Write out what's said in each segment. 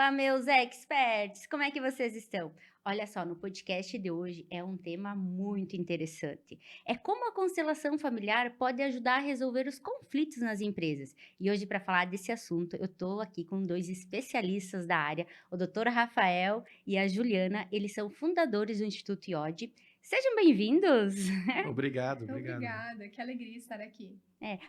Fala, meus experts! Como é que vocês estão? Olha só, no podcast de hoje é um tema muito interessante. É como a constelação familiar pode ajudar a resolver os conflitos nas empresas. E hoje, para falar desse assunto, eu estou aqui com dois especialistas da área, o Dr. Rafael e a Juliana. Eles são fundadores do Instituto IOD. Sejam bem-vindos! Obrigado, obrigado. Obrigada, que alegria estar aqui.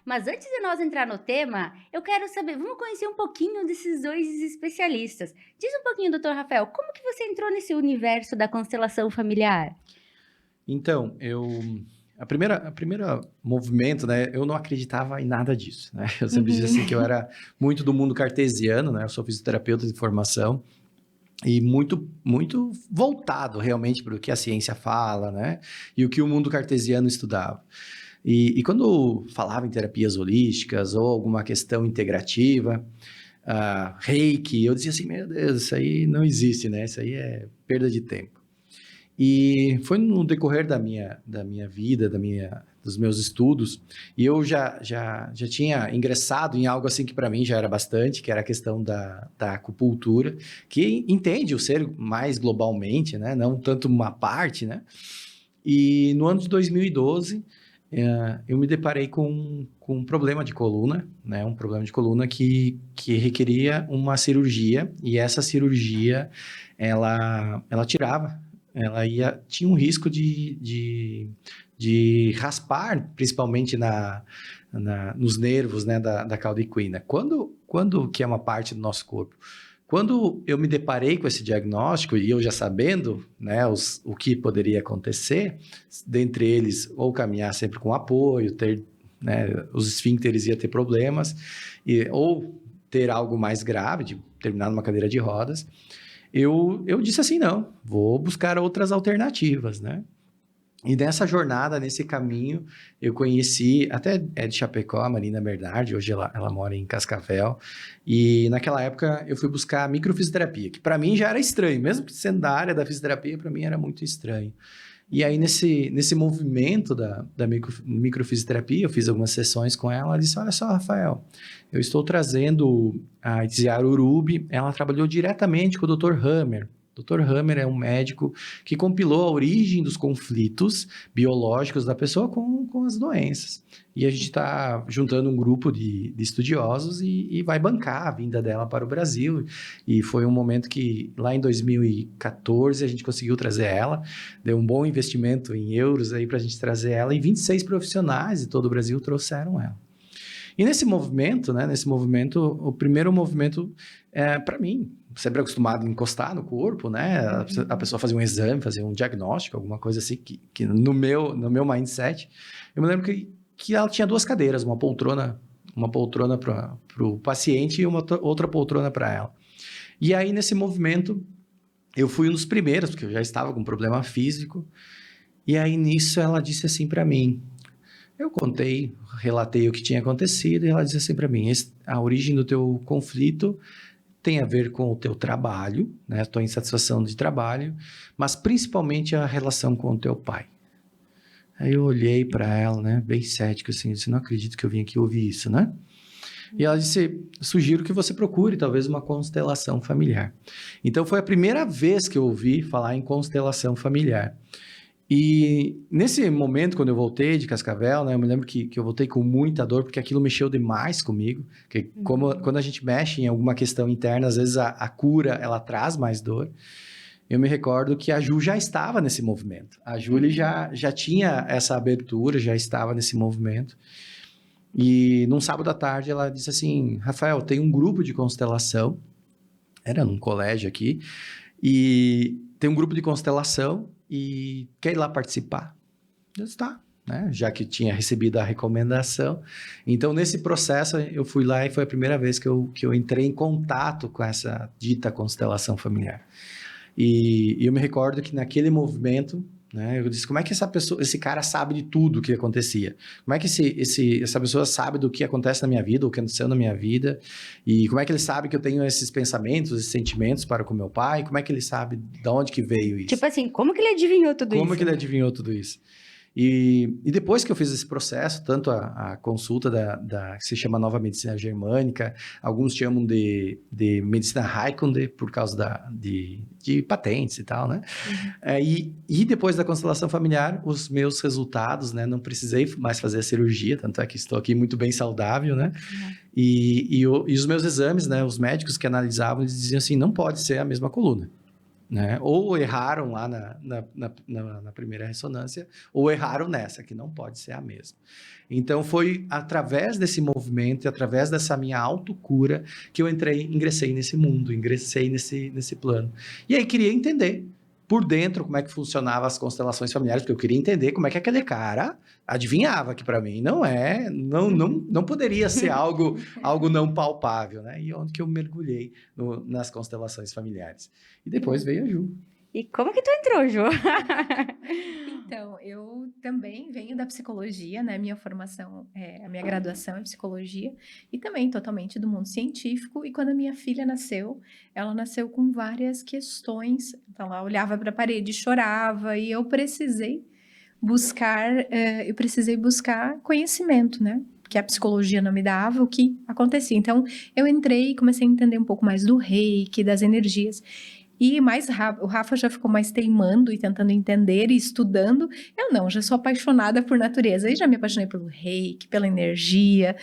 Mas antes de nós entrar no tema, eu quero saber, vamos conhecer um pouquinho desses dois especialistas. Diz um pouquinho, doutor Rafael, como que você entrou nesse universo da constelação familiar? Então, a primeira movimento, né, eu não acreditava em nada disso, né? Eu sempre disse assim que eu era muito do mundo cartesiano, né? Eu sou fisioterapeuta de formação e muito voltado realmente para o que a ciência fala, né? E o que o mundo cartesiano estudava. E quando falava em terapias holísticas ou alguma questão integrativa, reiki, eu dizia assim, meu Deus, isso aí não existe, né? Isso aí é perda de tempo. E foi no decorrer da minha vida, dos meus estudos, e eu já tinha ingressado em algo assim que para mim já era bastante, que era a questão da acupuntura, que entende o ser mais globalmente, né? Não tanto uma parte, né? E no ano de 2012, eu me deparei com um problema de coluna, né? Um problema de coluna que requeria uma cirurgia, e essa cirurgia, ela tirava, tinha um risco de raspar, principalmente nos nervos, né, da cauda equina. Quando que é uma parte do nosso corpo? Quando eu me deparei com esse diagnóstico, e eu já sabendo, né, o que poderia acontecer, dentre eles, ou caminhar sempre com apoio, ter, né, os esfíncteres ia ter problemas, ou ter algo mais grave, de terminar numa cadeira de rodas, eu disse assim, não, vou buscar outras alternativas, né? E nessa jornada, nesse caminho, eu conheci, até é de Chapecó, a Marina Bernardi, hoje ela mora em Cascavel, e naquela época eu fui buscar microfisioterapia, que para mim já era estranho, mesmo que sendo da área da fisioterapia, para mim era muito estranho. E aí, nesse movimento da microfisioterapia, eu fiz algumas sessões com ela, ela disse, olha só, Rafael, eu estou trazendo a Itziar Urubi, ela trabalhou diretamente com o Dr. Hammer. Dr. Hammer é um médico que compilou a origem dos conflitos biológicos da pessoa com as doenças. E a gente está juntando um grupo de estudiosos e vai bancar a vinda dela para o Brasil. E foi um momento que, lá em 2014, a gente conseguiu trazer ela, deu um bom investimento em euros aí para a gente trazer ela, e 26 profissionais de todo o Brasil trouxeram ela. E nesse movimento, né, o primeiro movimento, para mim, sempre acostumado a encostar no corpo, né, a pessoa fazer um exame, fazer um diagnóstico, alguma coisa assim, que no meu mindset, eu me lembro que ela tinha duas cadeiras, uma poltrona para o paciente e outra poltrona para ela. E aí, nesse movimento, eu fui um dos primeiros, porque eu já estava com um problema físico, e aí nisso ela disse assim para mim, eu relatei o que tinha acontecido, e ela disse assim para mim, a origem do teu conflito tem a ver com o teu trabalho, né, a tua insatisfação de trabalho, mas principalmente a relação com o teu pai. Aí eu olhei para ela, né, bem cético, assim, disse, não acredito que eu vim aqui ouvir isso, né? E ela disse, sugiro que você procure talvez uma constelação familiar. Então foi a primeira vez que eu ouvi falar em constelação familiar. E nesse momento, quando eu voltei de Cascavel, né, eu me lembro que eu voltei com muita dor, porque aquilo mexeu demais comigo. Porque quando a gente mexe em alguma questão interna, às vezes a cura, ela traz mais dor. Eu me recordo que a Ju já estava nesse movimento. A Júlia já tinha essa abertura, já estava nesse movimento. E num sábado à tarde, ela disse assim, Rafael, tem um grupo de constelação, era num colégio aqui, e tem um grupo de constelação, e quer ir lá participar? Eu disse, tá, né? Já que tinha recebido a recomendação. Então, nesse processo, eu fui lá e foi a primeira vez que eu entrei em contato com essa dita constelação familiar. E eu me recordo que naquele movimento, né, eu disse, como é que esse cara sabe de tudo o que acontecia? Como é que essa pessoa sabe do que acontece na minha vida, o que aconteceu na minha vida? E como é que ele sabe que eu tenho esses pensamentos, esses sentimentos para com meu pai? Como é que ele sabe de onde que veio isso? Tipo assim, como que ele adivinhou tudo isso? Como que ele adivinhou tudo isso? E depois que eu fiz esse processo, tanto a consulta que se chama Nova Medicina Germânica, alguns chamam de Medicina Heilkunde por causa de patentes e tal, né? E depois da constelação familiar, os meus resultados, né? Não precisei mais fazer a cirurgia, tanto é que estou aqui muito bem saudável, né? E os meus exames, né? Os médicos que analisavam, eles diziam assim, não pode ser a mesma coluna. Né? Ou erraram lá na primeira ressonância, ou erraram nessa, que não pode ser a mesma. Então, foi através desse movimento e através dessa minha autocura que eu ingressei nesse mundo, ingressei nesse plano. E aí, queria entender por dentro como é que funcionavam as constelações familiares, porque eu queria entender como é que aquele cara adivinhava, que para mim não poderia ser algo não palpável, né? E onde que eu mergulhei nas constelações familiares. E depois veio a Ju. E como que tu entrou, Ju? Então, eu também venho da psicologia, né? Minha formação, a minha graduação é psicologia e também totalmente do mundo científico. E quando a minha filha nasceu, ela nasceu com várias questões. Então, ela olhava para a parede, chorava e eu precisei buscar conhecimento, né? Que a psicologia não me dava, o que acontecia. Então, eu entrei e comecei a entender um pouco mais do reiki, das energias. E o Rafa já ficou mais teimando e tentando entender e estudando. Eu não, já sou apaixonada por natureza. E já me apaixonei pelo reiki, pela energia.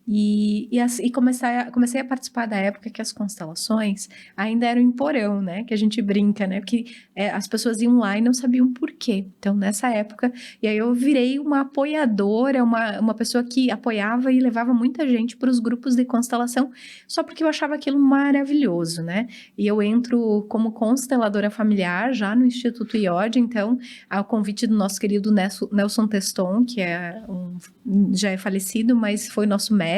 E comecei a participar da época que as constelações ainda eram em porão, né? Que a gente brinca, né? Porque as pessoas iam lá e não sabiam por quê. Então, nessa época, e aí eu virei uma apoiadora, uma pessoa que apoiava e levava muita gente para os grupos de constelação, só porque eu achava aquilo maravilhoso, né? E eu entro como consteladora familiar já no Instituto IOD, então, ao convite do nosso querido Nelson Teston, que já é falecido, mas foi nosso mestre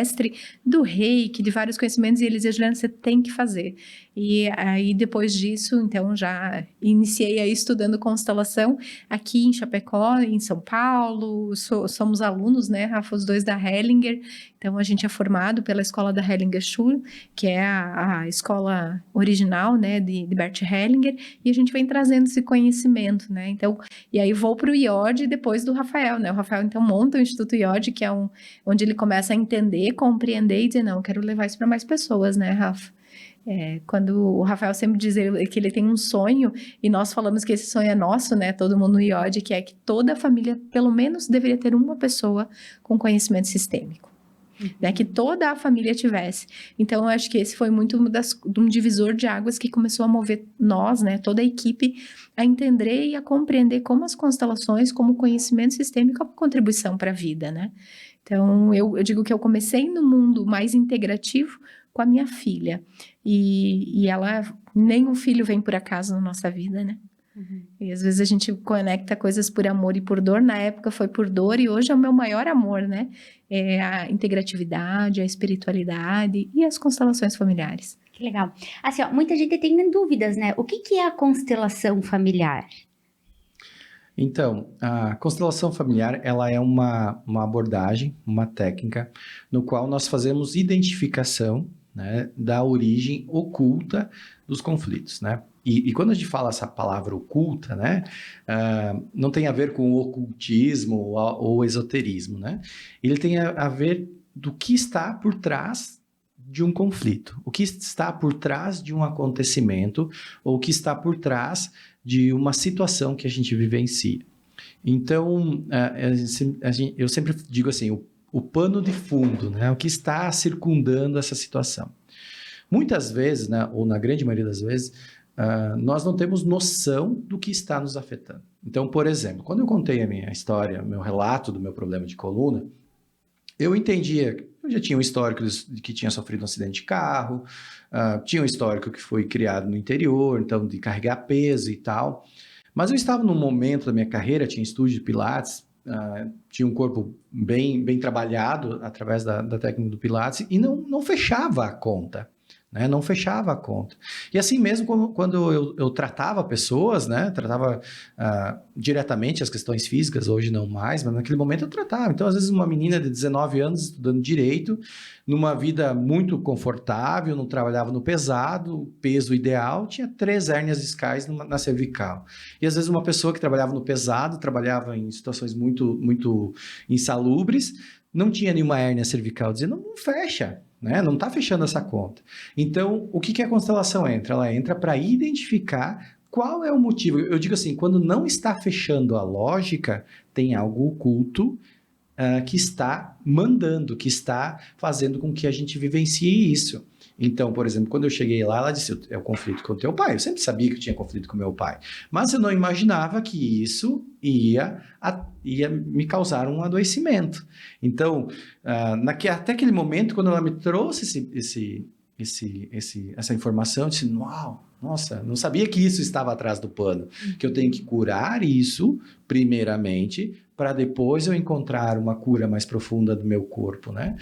do reiki, de vários conhecimentos, e ele dizia, Juliana, você tem que fazer. E aí, depois disso, então, já iniciei aí estudando constelação aqui em Chapecó, em São Paulo, somos alunos, né, Rafa, os dois da Hellinger, então a gente é formado pela escola da Hellinger Schule, que é a escola original, né, de Bert Hellinger, e a gente vem trazendo esse conhecimento, né, então, e aí vou para o IOD depois do Rafael, né, o Rafael, então, monta o Instituto IOD, que é onde ele começa a entender, compreender e dizer, não, eu quero levar isso para mais pessoas, né, Rafa? Quando o Rafael sempre diz que ele tem um sonho, e nós falamos que esse sonho é nosso, né, todo mundo no IOD, que é que toda a família, pelo menos, deveria ter uma pessoa com conhecimento sistêmico. Né, que toda a família tivesse. Então, eu acho que esse foi muito um divisor de águas que começou a mover nós, né, toda a equipe, a entender e a compreender como as constelações, como conhecimento sistêmico, é uma contribuição para a vida, né? Então, eu digo que eu comecei no mundo mais integrativo com a minha filha. E nenhum filho vem por acaso na nossa vida, né? E às vezes a gente conecta coisas por amor e por dor. Na época foi por dor e hoje é o meu maior amor, né? É a integratividade, a espiritualidade e as constelações familiares. Que legal. Assim, ó, muita gente tem dúvidas, né? O que é a constelação familiar? Então, a constelação familiar, ela é uma abordagem, uma técnica, no qual nós fazemos identificação, né, da origem oculta dos conflitos, né? E quando a gente fala essa palavra oculta, né, não tem a ver com o ocultismo ou esoterismo, né? Ele tem a ver do que está por trás de um conflito, o que está por trás de um acontecimento, ou o que está por trás de uma situação que a gente vivencia. Então, eu sempre digo assim, o pano de fundo, né, o que está circundando essa situação. Muitas vezes, né, ou na grande maioria das vezes, nós não temos noção do que está nos afetando. Então, por exemplo, quando eu contei a minha história, meu relato do meu problema de coluna, eu entendia, eu já tinha um histórico de que tinha sofrido um acidente de carro, tinha um histórico que foi criado no interior, então de carregar peso e tal, mas eu estava num momento da minha carreira, tinha estúdio de pilates, tinha um corpo bem trabalhado através da técnica do pilates e não fechava a conta, né? Não fechava a conta. E assim mesmo quando eu tratava pessoas, né? Tratava diretamente as questões físicas, hoje não mais, mas naquele momento eu tratava. Então, às vezes, uma menina de 19 anos estudando direito, numa vida muito confortável, não trabalhava no pesado, peso ideal, tinha 3 hérnias discais na cervical. E às vezes uma pessoa que trabalhava no pesado, trabalhava em situações muito, muito insalubres, não tinha nenhuma hérnia cervical, dizendo, não fecha, né? Não está fechando essa conta. Então, o que a constelação entra? Ela entra para identificar qual é o motivo. Eu digo assim, quando não está fechando a lógica, tem algo oculto que está mandando, que está fazendo com que a gente vivencie isso. Então, por exemplo, quando eu cheguei lá, ela disse, é o conflito com o teu pai. Eu sempre sabia que eu tinha conflito com meu pai, mas eu não imaginava que isso ia me causar um adoecimento. Então, até aquele momento, quando ela me trouxe essa informação, eu disse, uau, nossa, não sabia que isso estava atrás do pano, que eu tenho que curar isso, primeiramente, para depois eu encontrar uma cura mais profunda do meu corpo, né?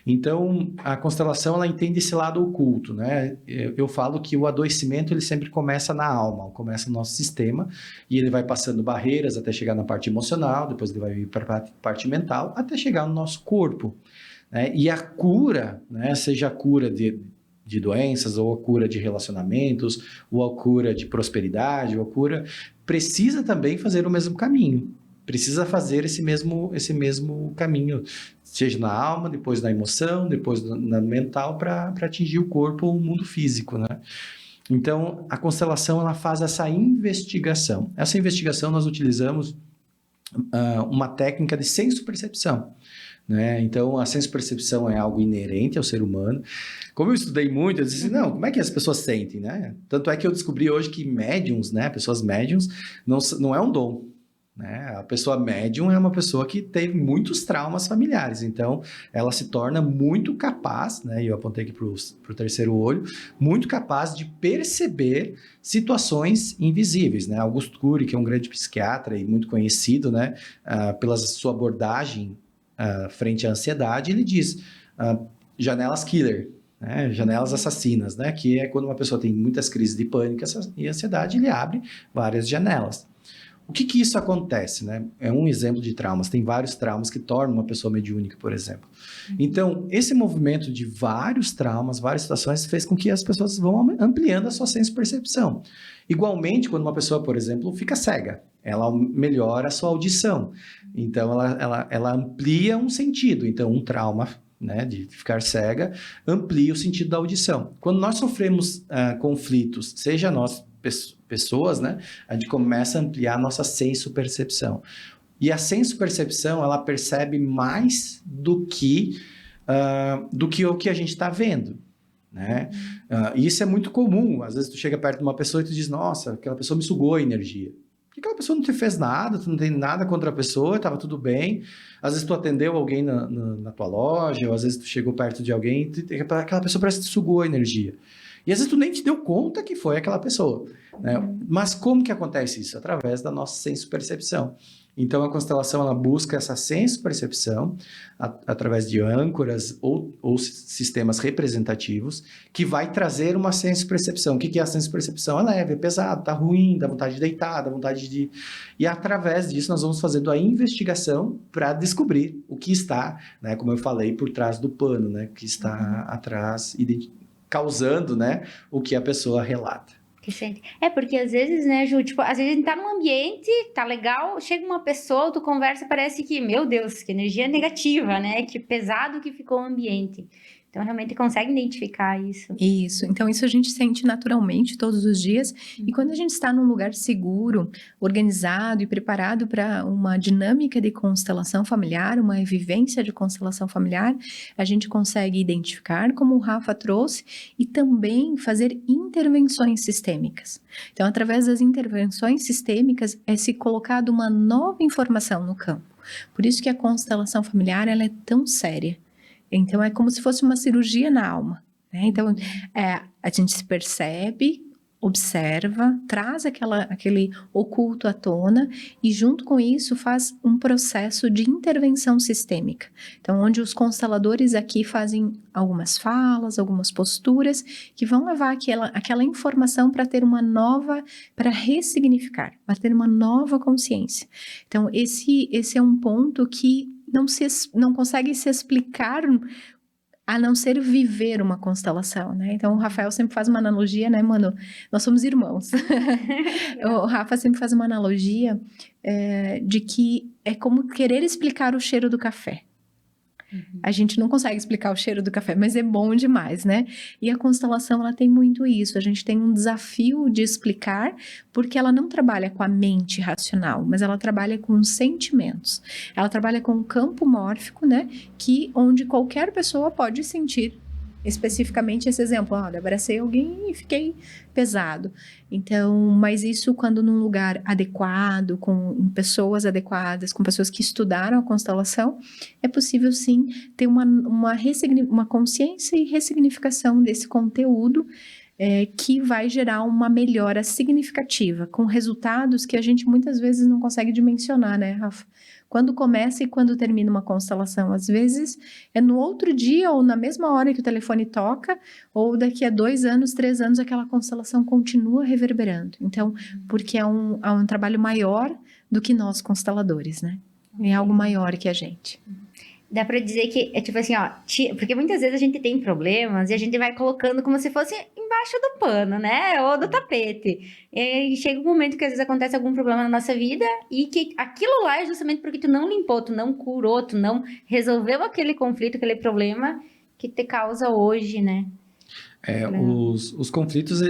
Então, a constelação, ela entende esse lado oculto, né? Eu falo que o adoecimento, ele sempre começa na alma, começa no nosso sistema, e ele vai passando barreiras até chegar na parte emocional, depois ele vai vir para a parte mental, até chegar no nosso corpo, né? E a cura, né? Seja a cura de doenças, ou a cura de relacionamentos, ou a cura de prosperidade, ou a cura, precisa também fazer o mesmo caminho. Precisa fazer esse mesmo caminho, seja na alma, depois na emoção, depois na mental, para atingir o corpo ou o mundo físico, né? Então, a constelação, ela faz essa investigação. Essa investigação nós utilizamos uma técnica de senso-percepção, né? Então, a senso-percepção é algo inerente ao ser humano. Como eu estudei muito, eu disse assim, não, como é que as pessoas sentem, né? Tanto é que eu descobri hoje que médiums, né? Pessoas médiums, não é um dom, né? A pessoa médium é uma pessoa que teve muitos traumas familiares, então ela se torna muito capaz, né? E eu apontei aqui para o terceiro olho, muito capaz de perceber situações invisíveis, né? Augusto Cury, que é um grande psiquiatra e muito conhecido, né? Pela sua abordagem frente à ansiedade, ele diz janelas killer, né? Janelas assassinas, né? Que é quando uma pessoa tem muitas crises de pânico e ansiedade, ele abre várias janelas. O que isso acontece, né? É um exemplo de traumas. Tem vários traumas que tornam uma pessoa mediúnica, por exemplo. Então, esse movimento de vários traumas, várias situações, fez com que as pessoas vão ampliando a sua senso-percepção. Igualmente, quando uma pessoa, por exemplo, fica cega, ela melhora a sua audição. Então, ela amplia um sentido. Então, um trauma, né, de ficar cega, amplia o sentido da audição. Quando nós sofremos conflitos, seja nós pessoas, né, a gente começa a ampliar a nossa senso-percepção. E a senso-percepção, ela percebe mais do que o que a gente está vendo, né? E isso é muito comum. Às vezes tu chega perto de uma pessoa e tu diz, nossa, aquela pessoa me sugou a energia. Porque aquela pessoa não te fez nada, tu não tem nada contra a pessoa, estava tudo bem. Às vezes tu atendeu alguém na tua loja, ou às vezes tu chegou perto de alguém e aquela pessoa parece que te sugou a energia. E às vezes tu nem te deu conta que foi aquela pessoa, né? Mas como que acontece isso? Através da nossa senso-percepção. Então, a constelação, ela busca essa senso-percepção através de âncoras ou sistemas representativos que vai trazer uma senso-percepção. O que é a senso-percepção? É leve, é pesado, tá ruim, dá vontade de deitar, dá vontade de... E através disso, nós vamos fazendo a investigação para descobrir o que está, né, como eu falei, por trás do pano, né, que está atrás, causando, né, o que a pessoa relata. Que sente. Porque às vezes, né, Ju, tipo, às vezes a gente tá num ambiente, tá legal, chega uma pessoa, tu conversa, parece que, meu Deus, que energia negativa, né? Que pesado que ficou o ambiente. Então, realmente consegue identificar isso. Isso. Então, isso a gente sente naturalmente todos os dias. E quando a gente está num lugar seguro, organizado e preparado para uma dinâmica de constelação familiar, uma vivência de constelação familiar, a gente consegue identificar, como o Rafa trouxe, e também fazer intervenções sistêmicas. Então, através das intervenções sistêmicas, é se colocado uma nova informação no campo. Por isso que a constelação familiar, ela é tão séria. Então, é como se fosse uma cirurgia na alma, né? Então, a gente se percebe, observa, traz aquele oculto à tona e junto com isso faz um processo de intervenção sistêmica. Então, onde os consteladores aqui fazem algumas falas, algumas posturas que vão levar aquela informação para ter uma nova, para ressignificar, para ter uma nova consciência. Então, esse é um ponto que não consegue se explicar a não ser viver uma constelação, né? Então, o Rafael sempre faz uma analogia, né, mano? Nós somos irmãos. O Rafa sempre faz uma analogia de que é como querer explicar o cheiro do café. A gente não consegue explicar o cheiro do café, mas é bom demais, né? E a constelação, ela tem muito isso. A gente tem um desafio de explicar, porque ela não trabalha com a mente racional, mas ela trabalha com os sentimentos. Ela trabalha com o campo mórfico, né? Onde qualquer pessoa pode sentir especificamente esse exemplo. Olha, abracei alguém e fiquei pesado. Então, mas isso quando num lugar adequado, com pessoas adequadas, com pessoas que estudaram a constelação, é possível sim ter uma consciência e ressignificação desse conteúdo que vai gerar uma melhora significativa, com resultados que a gente muitas vezes não consegue dimensionar, né, Rafa? Quando começa e quando termina uma constelação, às vezes é no outro dia ou na mesma hora que o telefone toca, ou daqui a 2 anos, 3 anos, aquela constelação continua reverberando. Então, porque é um trabalho maior do que nós consteladores, né? É algo maior que a gente. Dá pra dizer que é tipo assim, ó, porque muitas vezes a gente tem problemas e a gente vai colocando como se fosse embaixo do pano, né? Ou do tapete. E chega um momento que às vezes acontece algum problema na nossa vida e que aquilo lá é justamente porque tu não limpou, tu não curou, tu não resolveu aquele conflito, aquele problema que te causa hoje, né? Os conflitos,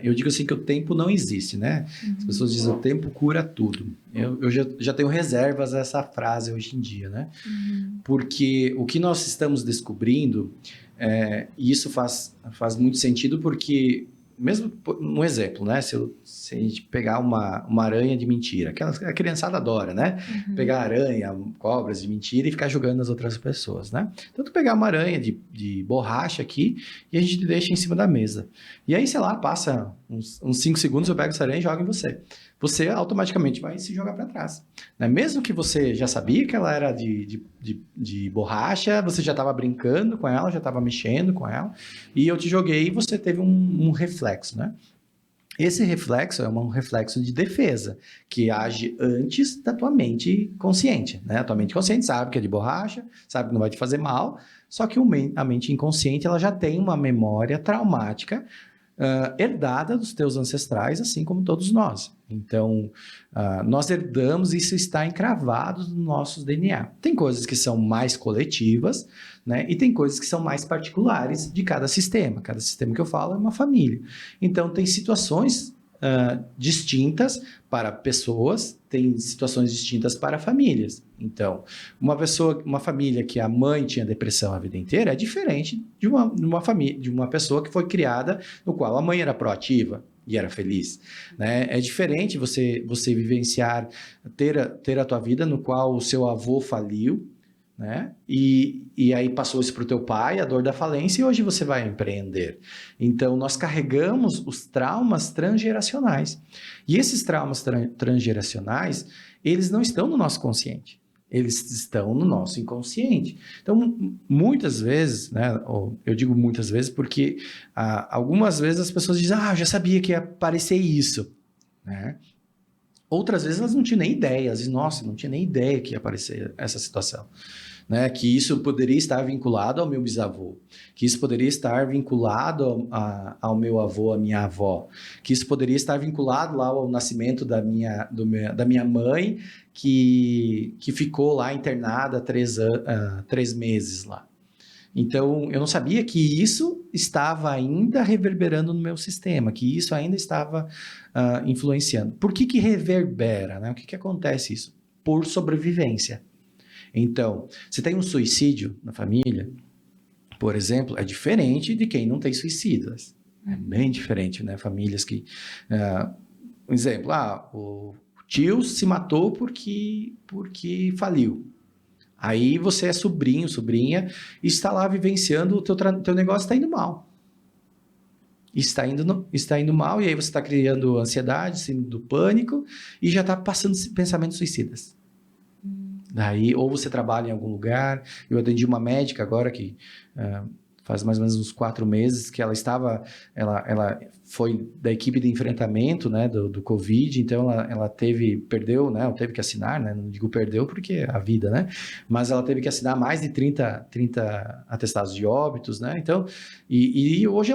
eu digo assim que o tempo não existe, né? As pessoas dizem o tempo cura tudo. Eu já tenho reservas a essa frase hoje em dia, né? Porque o que nós estamos descobrindo, e isso faz muito sentido porque, mesmo um exemplo, né? Se a gente pegar uma aranha de mentira, a criançada adora, né? Pegar aranha, cobras de mentira e ficar jogando nas outras pessoas, né? Então, tu pegar uma aranha de borracha aqui e a gente deixa em cima da mesa. E aí, sei lá, passa uns 5 segundos, eu pego essa aranha e jogo em você. Você automaticamente vai se jogar para trás, né? Mesmo que você já sabia que ela era de borracha, você já estava brincando com ela, já estava mexendo com ela, e eu te joguei e você teve um reflexo, né? Esse reflexo é um reflexo de defesa, que age antes da tua mente consciente, né? A tua mente consciente sabe que é de borracha, sabe que não vai te fazer mal, só que a mente inconsciente, ela já tem uma memória traumática herdada dos teus ancestrais, assim como todos nós. Então, nós herdamos, isso está encravado no nosso DNA. Tem coisas que são mais coletivas, né? E tem coisas que são mais particulares de cada sistema. Cada sistema que eu falo é uma família. Então, tem situações distintas para pessoas, tem situações distintas para famílias. Então, uma família que a mãe tinha depressão a vida inteira é diferente de uma família, de uma pessoa que foi criada no qual a mãe era proativa e era feliz, né? É diferente você vivenciar, ter a tua vida no qual o seu avô faliu, né? E aí passou isso para o teu pai, a dor da falência, e hoje você vai empreender. Então, nós carregamos os traumas transgeracionais. E esses traumas transgeracionais, eles não estão no nosso consciente. Eles estão no nosso inconsciente. Então, muitas vezes, né? Eu digo muitas vezes porque algumas vezes as pessoas dizem, eu já sabia que ia aparecer isso, né? Outras vezes elas não tinham nem ideia, elas dizem, nossa, não tinha nem ideia que ia aparecer essa situação, né? Que isso poderia estar vinculado ao meu bisavô, que isso poderia estar vinculado ao meu avô, à minha avó, que isso poderia estar vinculado lá ao nascimento da minha mãe, que ficou lá internada 3 meses lá. Então, eu não sabia que isso estava ainda reverberando no meu sistema, que isso ainda estava influenciando. Por que reverbera, né? O que acontece isso? Por sobrevivência. Então, se tem um suicídio na família, por exemplo, é diferente de quem não tem suicidas. É bem diferente, né? Famílias que... um exemplo, o tio se matou porque faliu. Aí você é sobrinho, sobrinha, e está lá vivenciando, o teu negócio está indo mal. está indo mal, e aí você está criando ansiedade, síndrome do pânico, e já está passando pensamentos suicidas. Daí, ou você trabalha em algum lugar. Eu atendi uma médica agora que faz mais ou menos uns 4 meses que ela foi da equipe de enfrentamento, né, do Covid, então ela perdeu, né, ela teve que assinar, né, não digo perdeu porque é a vida, né, mas ela teve que assinar mais de 30 atestados de óbitos, né, então, e hoje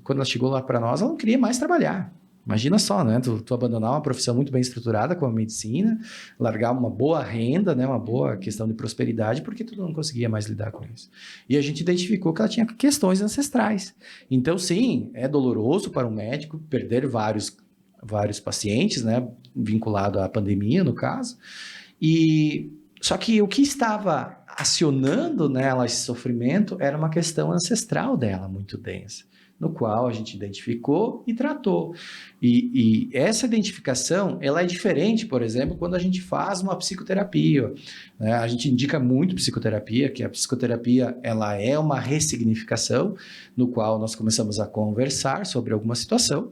quando ela chegou lá para nós, ela não queria mais trabalhar. Imagina só, né? Tu abandonar uma profissão muito bem estruturada como a medicina, largar uma boa renda, né? Uma boa questão de prosperidade, porque tu não conseguia mais lidar com isso. E a gente identificou que ela tinha questões ancestrais. Então, sim, é doloroso para um médico perder vários pacientes, né? Vinculado à pandemia, no caso. Só que o que estava acionando nela esse sofrimento era uma questão ancestral dela, muito densa, no qual a gente identificou e tratou. E essa identificação, ela é diferente, por exemplo, quando a gente faz uma psicoterapia, né? A gente indica muito psicoterapia, que a psicoterapia, ela é uma ressignificação, no qual nós começamos a conversar sobre alguma situação,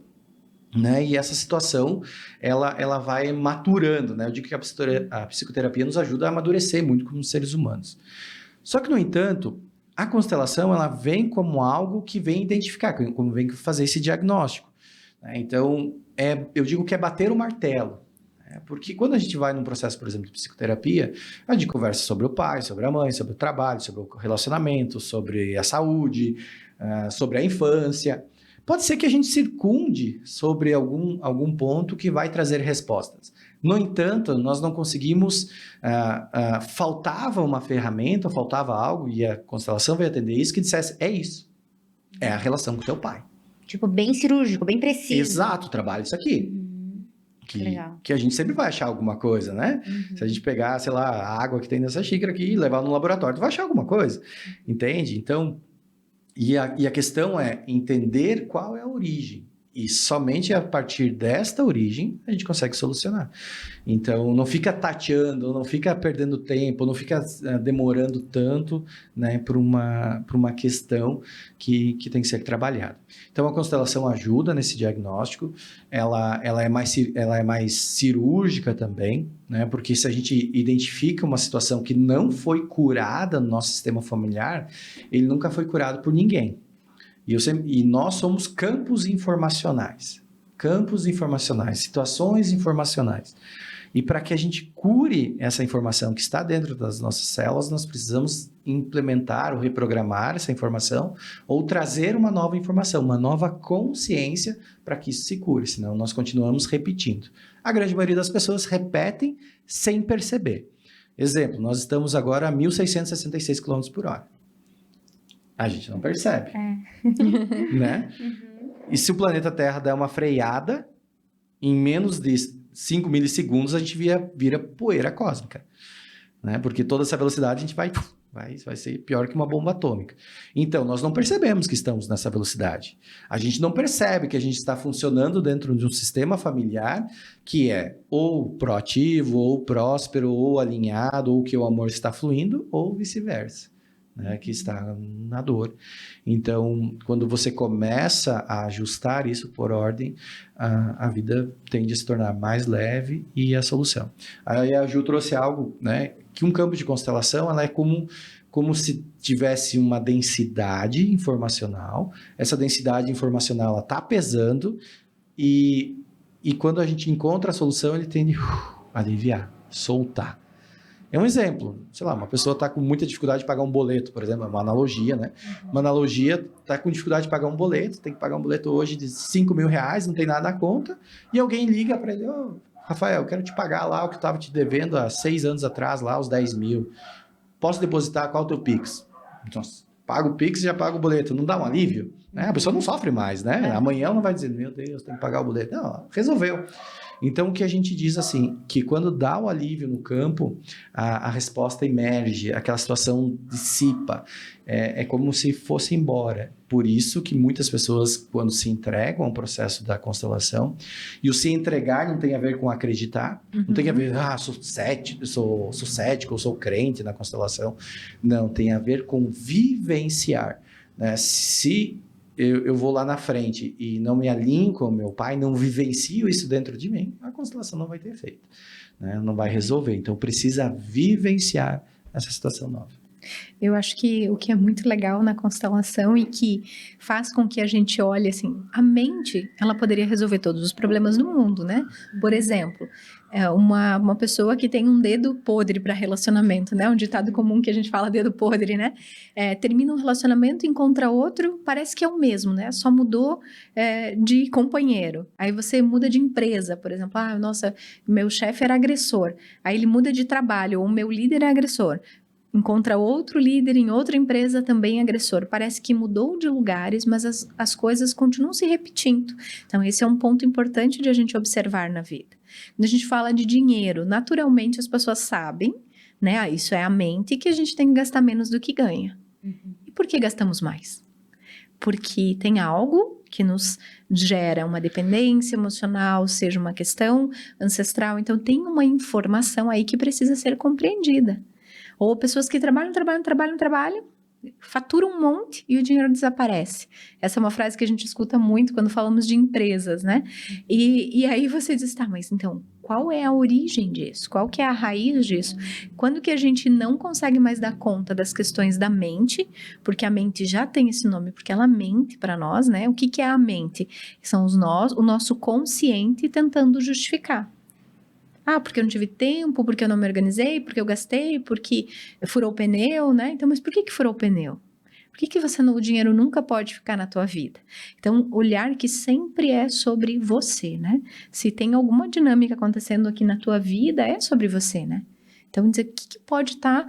né? E essa situação, ela vai maturando, né? Eu digo que a psicoterapia nos ajuda a amadurecer muito como seres humanos. Só que, no entanto, a constelação, ela vem como algo que vem identificar, como vem fazer esse diagnóstico, né? Então, eu digo que é bater o martelo, né? Porque quando a gente vai num processo, por exemplo, de psicoterapia, a gente conversa sobre o pai, sobre a mãe, sobre o trabalho, sobre o relacionamento, sobre a saúde, sobre a infância. Pode ser que a gente circunde sobre algum ponto que vai trazer respostas. No entanto, nós não conseguimos, faltava uma ferramenta, faltava algo, e a constelação veio atender isso, que dissesse, é isso, é a relação com o teu pai. Tipo, bem cirúrgico, bem preciso. Exato, trabalha isso aqui. Legal. Que a gente sempre vai achar alguma coisa, né? Se a gente pegar, sei lá, a água que tem nessa xícara aqui e levar no laboratório, tu vai achar alguma coisa, entende? Então, e a questão é entender qual é a origem. E somente a partir desta origem a gente consegue solucionar. Então, não fica tateando, não fica perdendo tempo, não fica demorando tanto, né, por uma questão que tem que ser trabalhada. Então, a constelação ajuda nesse diagnóstico, ela é mais cirúrgica também, né, porque se a gente identifica uma situação que não foi curada no nosso sistema familiar, ele nunca foi curado por ninguém. E nós somos campos informacionais, situações informacionais. E para que a gente cure essa informação que está dentro das nossas células, nós precisamos implementar ou reprogramar essa informação ou trazer uma nova informação, uma nova consciência para que isso se cure, senão nós continuamos repetindo. A grande maioria das pessoas repetem sem perceber. Exemplo, nós estamos agora a 1.666 km por hora. A gente não percebe, né? E se o planeta Terra der uma freada, em menos de 5 milissegundos a gente vira poeira cósmica, né? Porque toda essa velocidade a gente vai ser pior que uma bomba atômica. Então, nós não percebemos que estamos nessa velocidade. A gente não percebe que a gente está funcionando dentro de um sistema familiar que é ou proativo, ou próspero, ou alinhado, ou que o amor está fluindo, ou vice-versa, né, que está na dor. Então, quando você começa a ajustar isso por ordem, a vida tende a se tornar mais leve e a solução. Aí a Ju trouxe algo, né, que um campo de constelação, ela é como se tivesse uma densidade informacional. Essa densidade informacional está pesando e quando a gente encontra a solução, ele tende a aliviar, soltar. É um exemplo, sei lá, uma pessoa está com muita dificuldade de pagar um boleto, por exemplo, é uma analogia, né? Uma analogia, está com dificuldade de pagar um boleto, tem que pagar um boleto hoje de 5 mil reais, não tem nada na conta, e alguém liga para ele, Rafael, eu quero te pagar lá o que eu estava te devendo há 6 anos atrás, lá os 10 mil. Posso depositar? Qual é o teu Pix? Nossa, paga o Pix e já paga o boleto. Não dá um alívio? Né? A pessoa não sofre mais, né? Amanhã ela não vai dizer, meu Deus, tem que pagar o boleto. Não, resolveu. Então, o que a gente diz assim, que quando dá o alívio no campo, a resposta emerge, aquela situação dissipa, é como se fosse embora. Por isso que muitas pessoas, quando se entregam ao processo da constelação, e o se entregar não tem a ver com acreditar, não tem a ver, sou cético, sou crente na constelação. Não, tem a ver com vivenciar, né? Se eu vou lá na frente e não me alinho com o meu pai, não vivencio isso dentro de mim, a constelação não vai ter efeito, né? Não vai resolver. Então, precisa vivenciar essa situação nova. Eu acho que o que é muito legal na constelação e que faz com que a gente olhe assim, a mente, ela poderia resolver todos os problemas do mundo, né? Por exemplo, uma pessoa que tem um dedo podre para relacionamento, né? Um ditado comum que a gente fala dedo podre, né? Termina um relacionamento, encontra outro, parece que é o mesmo, né? Só mudou de companheiro. Aí você muda de empresa, por exemplo. Ah, nossa, meu chefe era agressor. Aí ele muda de trabalho, ou meu líder é agressor. Encontra outro líder em outra empresa também agressor. Parece que mudou de lugares, mas as coisas continuam se repetindo. Então, esse é um ponto importante de a gente observar na vida. Quando a gente fala de dinheiro, naturalmente as pessoas sabem, né? Ah, isso é a mente, que a gente tem que gastar menos do que ganha. E por que gastamos mais? Porque tem algo que nos gera uma dependência emocional, seja uma questão ancestral. Então, tem uma informação aí que precisa ser compreendida. Ou pessoas que trabalham, faturam um monte e o dinheiro desaparece. Essa é uma frase que a gente escuta muito quando falamos de empresas, né? E aí você diz, tá, mas então, qual é a origem disso? Qual que é a raiz disso? Quando que a gente não consegue mais dar conta das questões da mente, porque a mente já tem esse nome, porque ela mente para nós, né? O que que é a mente? São o nosso consciente tentando justificar. Ah, porque eu não tive tempo, porque eu não me organizei, porque eu gastei, porque furou o pneu, né? Então, mas por que furou o pneu? Por que o dinheiro nunca pode ficar na tua vida? Então, olhar que sempre é sobre você, né? Se tem alguma dinâmica acontecendo aqui na tua vida, é sobre você, né? Então, dizer o que pode estar,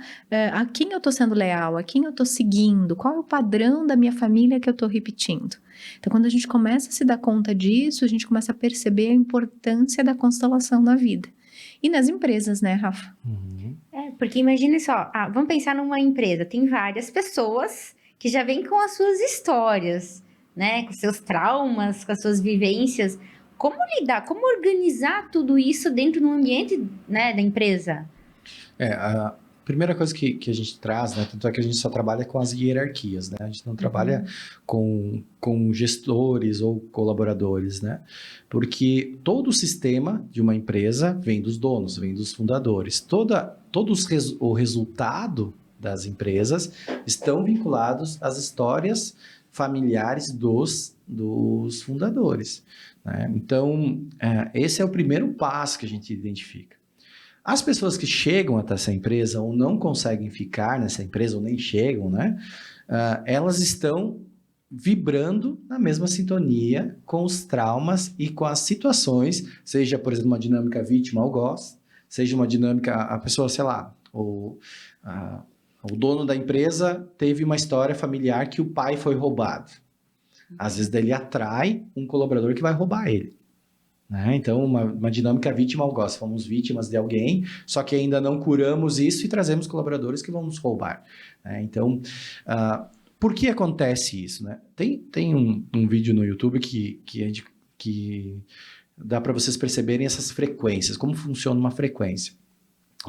a quem eu estou sendo leal, a quem eu estou seguindo, qual é o padrão da minha família que eu estou repetindo. Então, quando a gente começa a se dar conta disso, a gente começa a perceber a importância da constelação na vida. E nas empresas, né, Rafa? Porque imagine só, vamos pensar numa empresa, tem várias pessoas que já vêm com as suas histórias, né, com seus traumas, com as suas vivências. Como lidar, como organizar tudo isso dentro do ambiente, né, da empresa? A primeira coisa que a gente traz, né, tanto é que a gente só trabalha com as hierarquias, né, a gente não trabalha com gestores ou colaboradores, né, porque todo o sistema de uma empresa vem dos donos, vem dos fundadores, o resultado das empresas estão vinculados às histórias familiares dos fundadores, né, então esse é o primeiro passo que a gente identifica. As pessoas que chegam até essa empresa ou não conseguem ficar nessa empresa ou nem chegam, né? Elas estão vibrando na mesma sintonia com os traumas e com as situações, seja, por exemplo, uma dinâmica vítima-algoz, seja uma dinâmica, a pessoa, sei lá, o dono da empresa teve uma história familiar que o pai foi roubado. Às vezes ele atrai um colaborador que vai roubar ele. Né? Então, uma dinâmica vítima-algoz. Fomos vítimas de alguém, só que ainda não curamos isso e trazemos colaboradores que vão nos roubar. Né? Então, por que acontece isso? Né? Tem um vídeo no YouTube que dá para vocês perceberem essas frequências, como funciona uma frequência.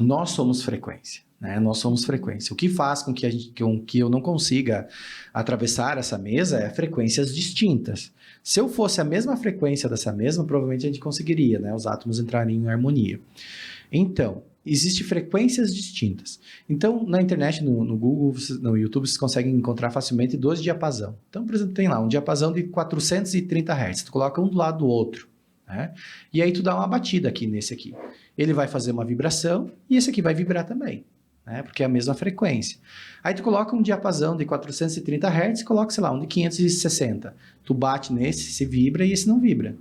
Nós somos frequência. Né? Nós somos frequência. O que faz com que eu não consiga atravessar essa mesa é frequências distintas. Se eu fosse a mesma frequência dessa mesma, provavelmente a gente conseguiria, né? Os átomos entrariam em harmonia. Então, existem frequências distintas. Então, na internet, no Google, no YouTube, vocês conseguem encontrar facilmente 2 diapasão. Então, por exemplo, tem lá um diapasão de 430 Hz. Tu coloca um do lado do outro. Né? E aí tu dá uma batida aqui nesse aqui. Ele vai fazer uma vibração e esse aqui vai vibrar também. Né? Porque é a mesma frequência. Aí tu coloca um diapasão de 430 Hz e coloca, sei lá, um de 560. Tu bate nesse, se vibra e esse não vibra.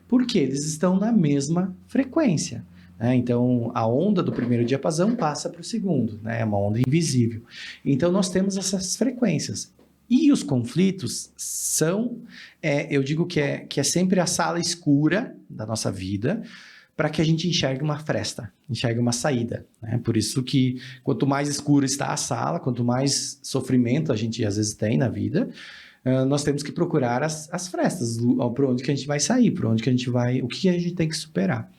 Por quê? Eles estão na mesma frequência. Né? Então, a onda do primeiro diapasão passa para o segundo. Né? É uma onda invisível. Então, nós temos essas frequências. E os conflitos são, eu digo que é sempre a sala escura da nossa vida, para que a gente enxergue uma fresta, enxergue uma saída. Né? Por isso que quanto mais escura está a sala, quanto mais sofrimento a gente às vezes tem na vida, nós temos que procurar as frestas, por onde que a gente vai sair, por onde que a gente vai, o que a gente tem que superar.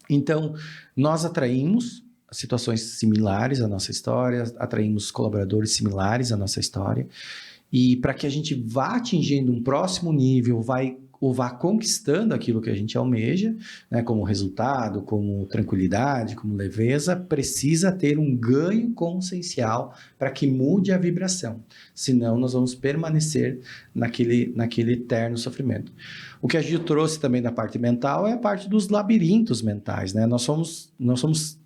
Então, nós atraímos situações similares à nossa história, atraímos colaboradores similares à nossa história, E para que a gente vá atingindo um próximo nível, ou vá conquistando aquilo que a gente almeja, né, como resultado, como tranquilidade, como leveza, precisa ter um ganho consciencial para que mude a vibração. Senão, nós vamos permanecer naquele eterno sofrimento. O que a gente trouxe também da parte mental é a parte dos labirintos mentais, né? Nós somos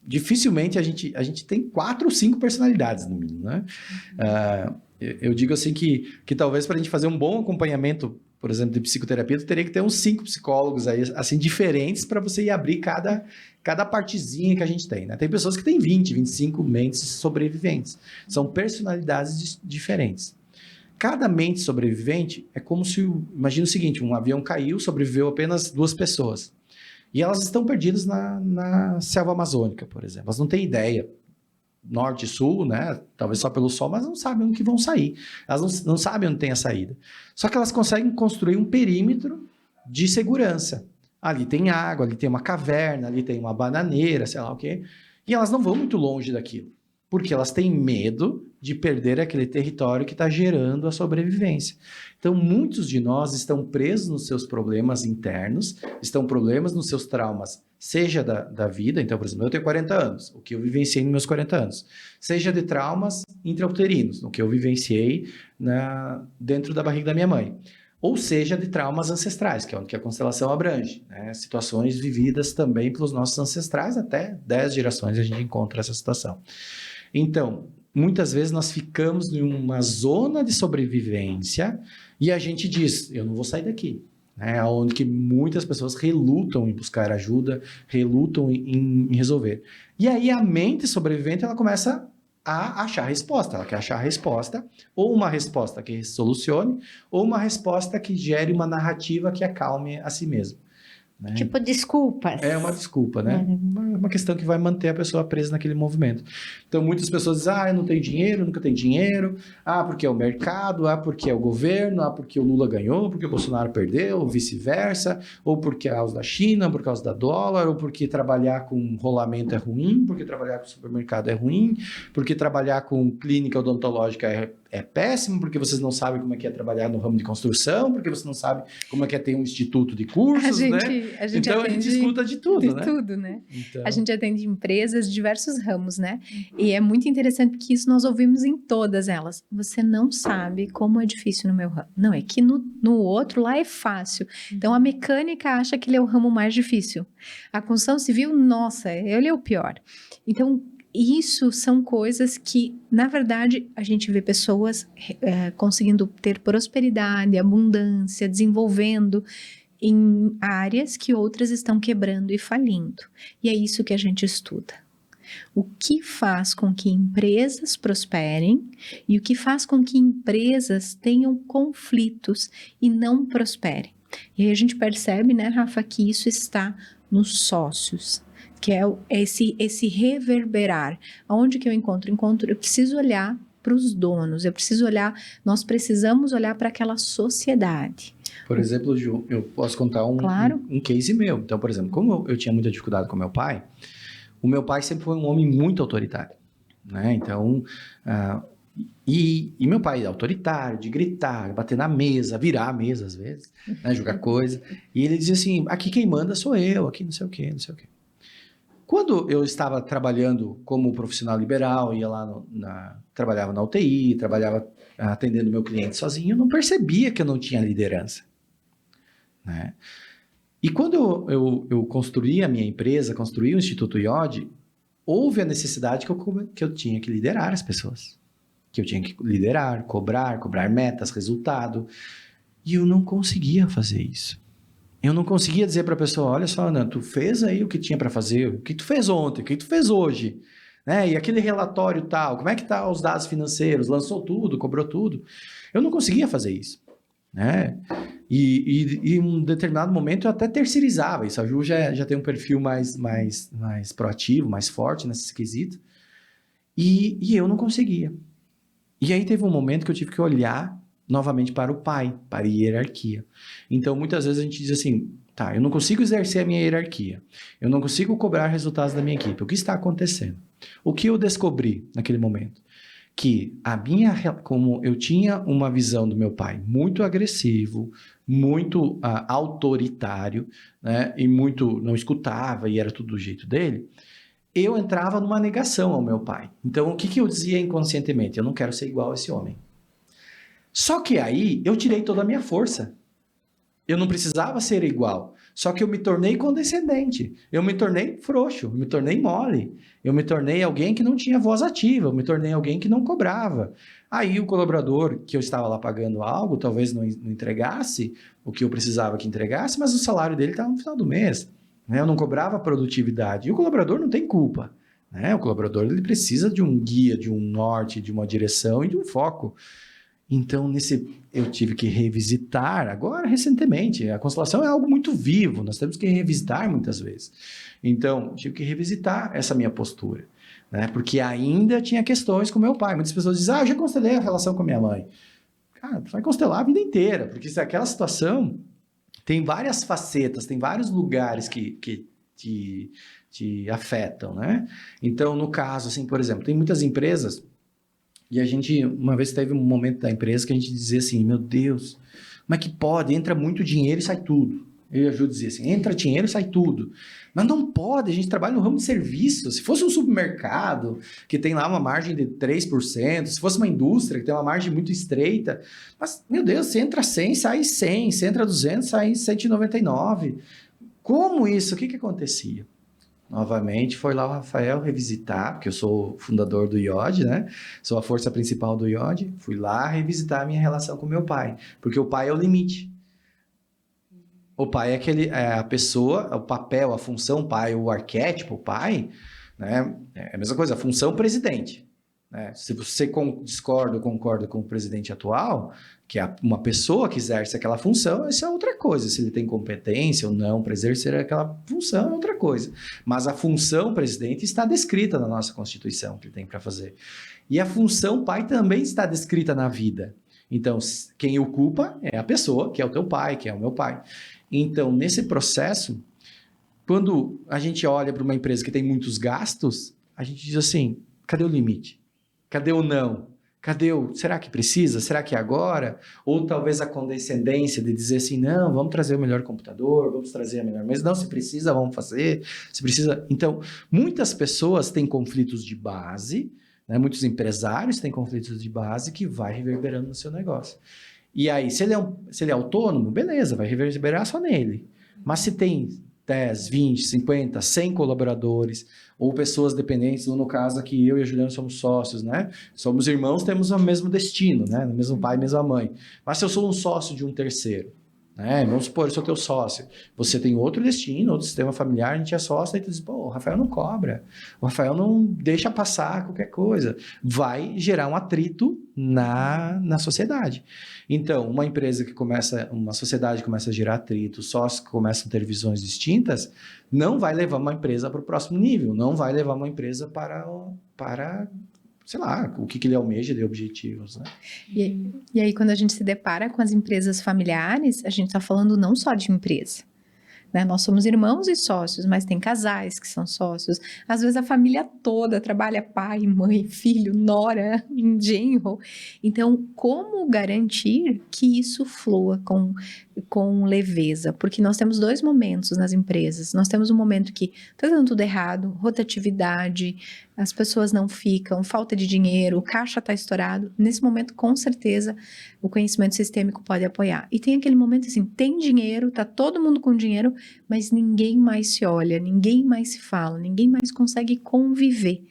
dificilmente a gente tem 4 ou 5 personalidades no mínimo, né? Eu digo assim que talvez para a gente fazer um bom acompanhamento, por exemplo, de psicoterapia, tu teria que ter uns 5 psicólogos aí, assim, diferentes para você ir abrir cada partezinha que a gente tem, né? Tem pessoas que têm 20, 25 mentes sobreviventes. São personalidades diferentes. Cada mente sobrevivente é como se, imagina o seguinte, um avião caiu, sobreviveu apenas 2 pessoas. E elas estão perdidas na selva amazônica, por exemplo. Elas não têm ideia. Norte e sul, né? Talvez só pelo sol, mas não sabem onde que vão sair. Elas não sabem onde tem a saída. Só que elas conseguem construir um perímetro de segurança. Ali tem água, ali tem uma caverna, ali tem uma bananeira, sei lá o quê. E elas não vão muito longe daquilo. Porque elas têm medo de perder aquele território que está gerando a sobrevivência. Então, muitos de nós estão presos nos seus problemas internos, estão problemas nos seus traumas, seja da vida, então, por exemplo, eu tenho 40 anos, o que eu vivenciei nos meus 40 anos, seja de traumas intrauterinos, o que eu vivenciei dentro da barriga da minha mãe, ou seja de traumas ancestrais, que é onde que a constelação abrange, né? Situações vividas também pelos nossos ancestrais, até 10 gerações a gente encontra essa situação. Então, muitas vezes nós ficamos em uma zona de sobrevivência e a gente diz, eu não vou sair daqui. É onde que muitas pessoas relutam em buscar ajuda, relutam em resolver. E aí a mente sobrevivente, ela começa a achar a resposta. Ela quer achar a resposta, ou uma resposta que solucione, ou uma resposta que gere uma narrativa que acalme a si mesmo. Né? Tipo desculpas. É uma desculpa, né? Uma questão que vai manter a pessoa presa naquele movimento. Então, muitas pessoas dizem, eu não tenho dinheiro, nunca tenho dinheiro, porque é o mercado, porque é o governo, porque o Lula ganhou, porque o Bolsonaro perdeu, ou vice-versa, ou porque é a causa da China, por causa da dólar, ou porque trabalhar com rolamento é ruim, porque trabalhar com supermercado é ruim, porque trabalhar com clínica odontológica é péssimo, porque vocês não sabem como é que é trabalhar no ramo de construção, porque você não sabe como é que é ter um instituto de cursos, né? Então a gente escuta de tudo, né? Tudo, né? Então... A gente atende empresas de diversos ramos, né? E é muito interessante porque isso nós ouvimos em todas elas. Você não sabe como é difícil no meu ramo. Não, é que no outro lá é fácil. Então a mecânica acha que ele é o ramo mais difícil. A construção civil, nossa, ele é o pior. Então, isso são coisas que, na verdade, a gente vê pessoas conseguindo ter prosperidade, abundância, desenvolvendo em áreas que outras estão quebrando e falindo. E é isso que a gente estuda. O que faz com que empresas prosperem e o que faz com que empresas tenham conflitos e não prosperem. E aí a gente percebe, né, Rafa, que isso está nos sócios, que é esse reverberar. Aonde que eu encontro? Eu preciso olhar para os donos, nós precisamos olhar para aquela sociedade. Por exemplo, Ju, eu posso contar um case meu. Então, por exemplo, como eu tinha muita dificuldade com meu pai, o meu pai sempre foi um homem muito autoritário, né? Então, e meu pai é autoritário, de gritar, bater na mesa, virar a mesa às vezes, né? Jogar coisa. E ele dizia assim, aqui quem manda sou eu, aqui não sei o quê, não sei o quê. Quando eu estava trabalhando como profissional liberal, ia lá, trabalhava na UTI, trabalhava atendendo meu cliente sozinho, eu não percebia que eu não tinha liderança. Né? E quando eu construí a minha empresa, construí o Instituto IOD, houve a necessidade que eu tinha que liderar as pessoas. Que eu tinha que liderar, cobrar metas, resultado. E eu não conseguia fazer isso. Eu não conseguia dizer para a pessoa, olha só, Ana, tu fez aí o que tinha para fazer, o que tu fez ontem, o que tu fez hoje, né? E aquele relatório tal, como é que tá os dados financeiros, lançou tudo, cobrou tudo. Eu não conseguia fazer isso, né? E em um determinado momento eu até terceirizava isso. A Ju já tem um perfil mais proativo, mais forte nesse quesito. E eu não conseguia. E aí teve um momento que eu tive que olhar novamente para o pai, para a hierarquia. Então, muitas vezes a gente diz assim, eu não consigo exercer a minha hierarquia, eu não consigo cobrar resultados da minha equipe. O que está acontecendo? O que eu descobri naquele momento? que como eu tinha uma visão do meu pai muito agressivo, muito autoritário, né, e muito não escutava e era tudo do jeito dele, eu entrava numa negação ao meu pai. Então, o que eu dizia inconscientemente? Eu não quero ser igual a esse homem. Só que aí eu tirei toda a minha força. Eu não precisava ser igual. Só que eu me tornei condescendente. Eu me tornei frouxo, eu me tornei mole. Eu me tornei alguém que não tinha voz ativa, eu me tornei alguém que não cobrava. Aí o colaborador que eu estava lá pagando algo, talvez não entregasse o que eu precisava que entregasse, mas o salário dele estava no final do mês. Né? Eu não cobrava produtividade. E o colaborador não tem culpa. Né? O colaborador ele precisa de um guia, de um norte, de uma direção e de um foco. Então, eu tive que revisitar, agora, recentemente. A constelação é algo muito vivo, nós temos que revisitar muitas vezes. Então, tive que revisitar essa minha postura, né? Porque ainda tinha questões com meu pai. Muitas pessoas dizem, eu já constelei a relação com a minha mãe. Cara, tu vai constelar a vida inteira, porque se aquela situação tem várias facetas, tem vários lugares que te afetam, né? Então, no caso, assim, por exemplo, tem muitas empresas. E a gente, uma vez teve um momento da empresa que a gente dizia assim, meu Deus, como é que pode? Entra muito dinheiro e sai tudo. Eu e a Ju dizia assim, entra dinheiro e sai tudo. Mas não pode, a gente trabalha no ramo de serviço. Se fosse um supermercado, que tem lá uma margem de 3%, se fosse uma indústria, que tem uma margem muito estreita, mas, meu Deus, se entra 100, sai 100, se entra 200, sai 199. Como isso? O que acontecia? Novamente, foi lá o Rafael revisitar, porque eu sou o fundador do IOD, né? Sou a força principal do IOD. Fui lá revisitar a minha relação com meu pai, porque o pai é o limite. O pai é a pessoa, o papel, a função pai, o arquétipo pai, né? É a mesma coisa, a função presidente. Né? Se você discorda ou concorda com o presidente atual, que é uma pessoa que exerce aquela função, isso é outra coisa. Se ele tem competência ou não para exercer aquela função, é outra coisa. Mas a função presidente está descrita na nossa Constituição, que ele tem para fazer. E a função pai também está descrita na vida. Então, quem ocupa é a pessoa, que é o teu pai, que é o meu pai. Então, nesse processo, quando a gente olha para uma empresa que tem muitos gastos, a gente diz assim, cadê o limite? Cadê o não? Cadê o... Será que precisa? Será que é agora? Ou talvez a condescendência de dizer assim, não, vamos trazer o melhor computador, vamos trazer a melhor mesa. Não, se precisa, vamos fazer. Se precisa... Então, muitas pessoas têm conflitos de base, né? Muitos empresários têm conflitos de base que vai reverberando no seu negócio. E aí, se ele é autônomo, beleza, vai reverberar só nele. Mas se tem 10, 20, 50, 100 colaboradores ou pessoas dependentes, ou no caso aqui eu e a Juliana somos sócios, né? Somos irmãos, temos o mesmo destino, né? O mesmo pai, mesma mãe. Mas se eu sou um sócio de um terceiro, né? Vamos supor, eu sou teu sócio. Você tem outro destino, outro sistema familiar, a gente é sócio, aí tu diz, pô, o Rafael não cobra. O Rafael não deixa passar qualquer coisa. Vai gerar um atrito na sociedade. Então, uma sociedade começa a gerar atrito, sócios que começam a ter visões distintas, não vai levar uma empresa para o próximo nível, não vai levar uma empresa para sei lá, o que ele almeja de objetivos, né? E aí, quando a gente se depara com as empresas familiares, a gente está falando não só de empresa, né? Nós somos irmãos e sócios, mas tem casais que são sócios. Às vezes a família toda trabalha pai, mãe, filho, nora, genro. Então, como garantir que isso flua com leveza? Porque nós temos dois momentos nas empresas. Nós temos um momento que está dando tudo errado, rotatividade, as pessoas não ficam, falta de dinheiro, o caixa está estourado. Nesse momento, com certeza, o conhecimento sistêmico pode apoiar. E tem aquele momento assim, tem dinheiro, está todo mundo com dinheiro, mas ninguém mais se olha, ninguém mais se fala, ninguém mais consegue conviver.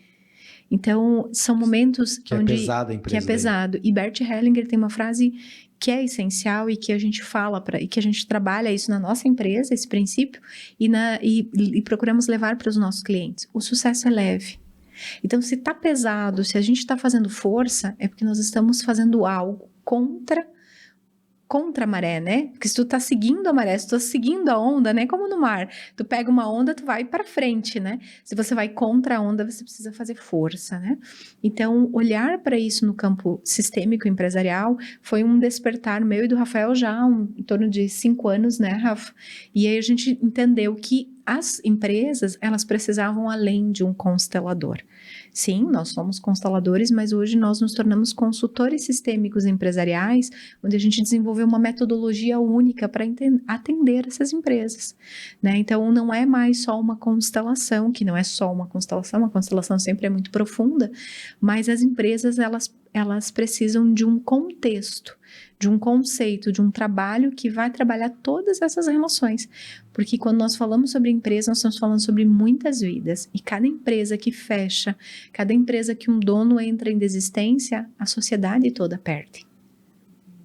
Então, são momentos que é pesado a empresa. Que é pesado. E Bert Hellinger tem uma frase que é essencial e que a gente fala e que a gente trabalha isso na nossa empresa, esse princípio, e procuramos levar para os nossos clientes. O sucesso é leve. Então, se está pesado, se a gente está fazendo força, é porque nós estamos fazendo algo contra a maré, né? Porque se tu tá seguindo a maré, se tu tá seguindo a onda, né? Como no mar, tu pega uma onda, tu vai para frente, né? Se você vai contra a onda, você precisa fazer força, né? Então, olhar para isso no campo sistêmico empresarial foi um despertar meu e do Rafael já em torno de 5 anos, né, Rafa? E aí a gente entendeu que as empresas, elas precisavam além de um constelador. Sim, nós somos consteladores, mas hoje nós nos tornamos consultores sistêmicos empresariais, onde a gente desenvolveu uma metodologia única para atender essas empresas, né? Então, não é mais só uma constelação, que não é só uma constelação sempre é muito profunda, mas as empresas, elas precisam de um contexto, de um conceito, de um trabalho que vai trabalhar todas essas relações. Porque quando nós falamos sobre empresa, nós estamos falando sobre muitas vidas. E cada empresa que fecha, cada empresa que um dono entra em desistência, a sociedade toda perde.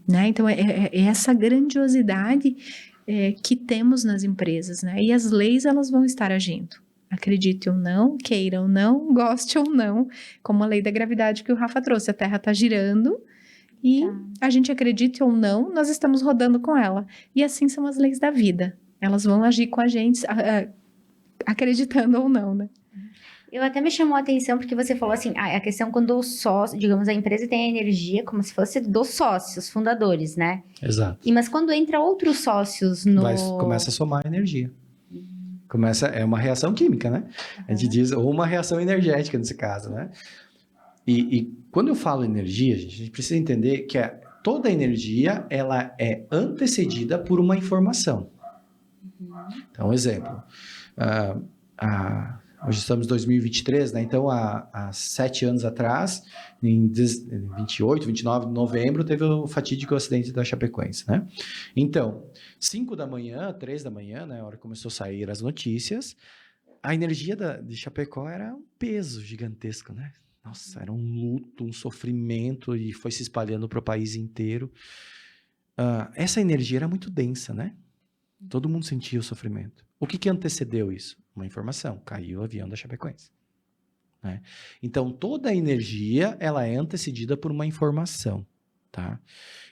Né? Então, é essa grandiosidade que temos nas empresas. Né? E as leis, elas vão estar agindo. Acredite ou não, queira ou não, goste ou não, como a lei da gravidade que o Rafa trouxe. A Terra está girando e a gente acredite ou não, nós estamos rodando com ela. E assim são as leis da vida. Elas vão agir com a gente, acreditando ou não, né? Eu até me chamou a atenção porque você falou assim, a questão quando o sócio, digamos, a empresa tem a energia como se fosse dos sócios, fundadores, né? Exato. Mas quando entra outros sócios no... Começa a somar energia. É uma reação química, né? A gente diz, ou uma reação energética nesse caso, né? E quando eu falo energia, a gente precisa entender que toda energia, ela é antecedida por uma informação. Então, exemplo, hoje estamos em 2023, né? Então, há 7 anos atrás, em 28, 29 de novembro, teve o fatídico acidente da Chapecoense, né? Então, 5 da manhã, 3 da manhã, né? A hora que começou a sair as notícias, a energia de Chapecó era um peso gigantesco, né? Nossa, era um luto, um sofrimento, e foi se espalhando para o país inteiro. Essa energia era muito densa, né? Todo mundo sentia o sofrimento. O que antecedeu isso? Uma informação. Caiu o avião da Chapecoense. Né? Então, toda a energia, ela é antecedida por uma informação. Tá?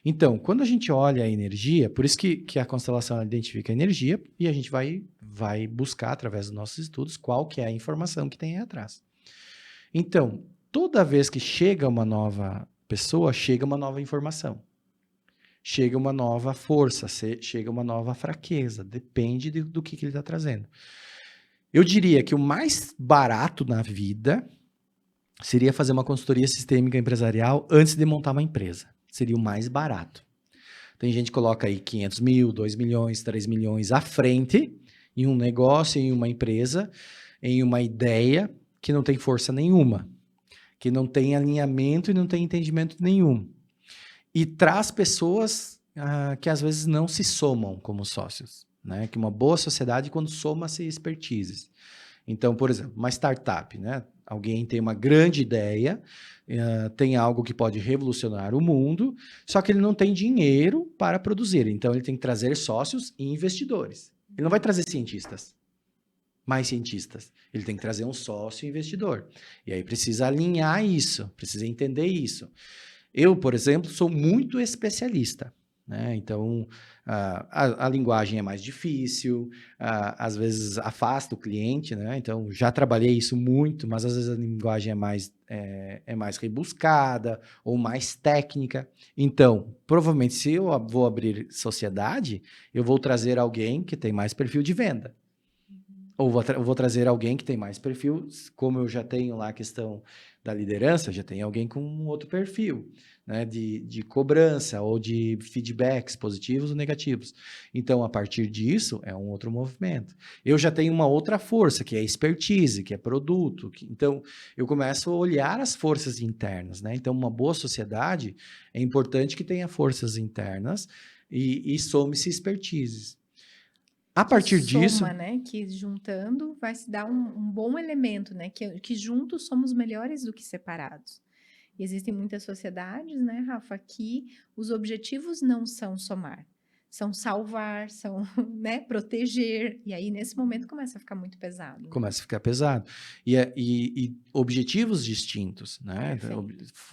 Então, quando a gente olha a energia, por isso que a constelação identifica a energia, e a gente vai buscar, através dos nossos estudos, qual que é a informação que tem aí atrás. Então, toda vez que chega uma nova pessoa, chega uma nova informação. Chega uma nova força, chega uma nova fraqueza, depende do que ele está trazendo. Eu diria que o mais barato na vida seria fazer uma consultoria sistêmica empresarial antes de montar uma empresa. Seria o mais barato. Tem gente que coloca aí 500 mil, 2 milhões, 3 milhões à frente em um negócio, em uma empresa, em uma ideia que não tem força nenhuma, que não tem alinhamento e não tem entendimento nenhum. E traz pessoas que às vezes não se somam como sócios, né? Que uma boa sociedade quando soma-se expertises. Então, por exemplo, uma startup, né? Alguém tem uma grande ideia, tem algo que pode revolucionar o mundo, só que ele não tem dinheiro para produzir. Então, ele tem que trazer sócios e investidores. Ele não vai trazer mais cientistas. Ele tem que trazer um sócio e investidor. E aí precisa alinhar isso, precisa entender isso. Eu, por exemplo, sou muito especialista, né? Então, a linguagem é mais difícil, às vezes afasta o cliente, né? Então, já trabalhei isso muito, mas às vezes a linguagem é mais rebuscada ou mais técnica. Então, provavelmente, se eu vou abrir sociedade, eu vou trazer alguém que tem mais perfil de venda. Ou vou trazer alguém que tem mais perfil, como eu já tenho lá a questão da liderança, já tem alguém com um outro perfil, né, de cobrança ou de feedbacks positivos ou negativos. Então, a partir disso, é um outro movimento. Eu já tenho uma outra força, que é expertise, que é produto. Então, eu começo a olhar as forças internas, né? Então, uma boa sociedade é importante que tenha forças internas e some-se expertises. A partir disso, né? Que juntando vai se dar um bom elemento, né? Que juntos somos melhores do que separados. E existem muitas sociedades, né, Rafa, que os objetivos não são somar, são salvar, são, né, proteger. E aí, nesse momento, começa a ficar muito pesado. Né? Começa a ficar pesado. E objetivos distintos, né?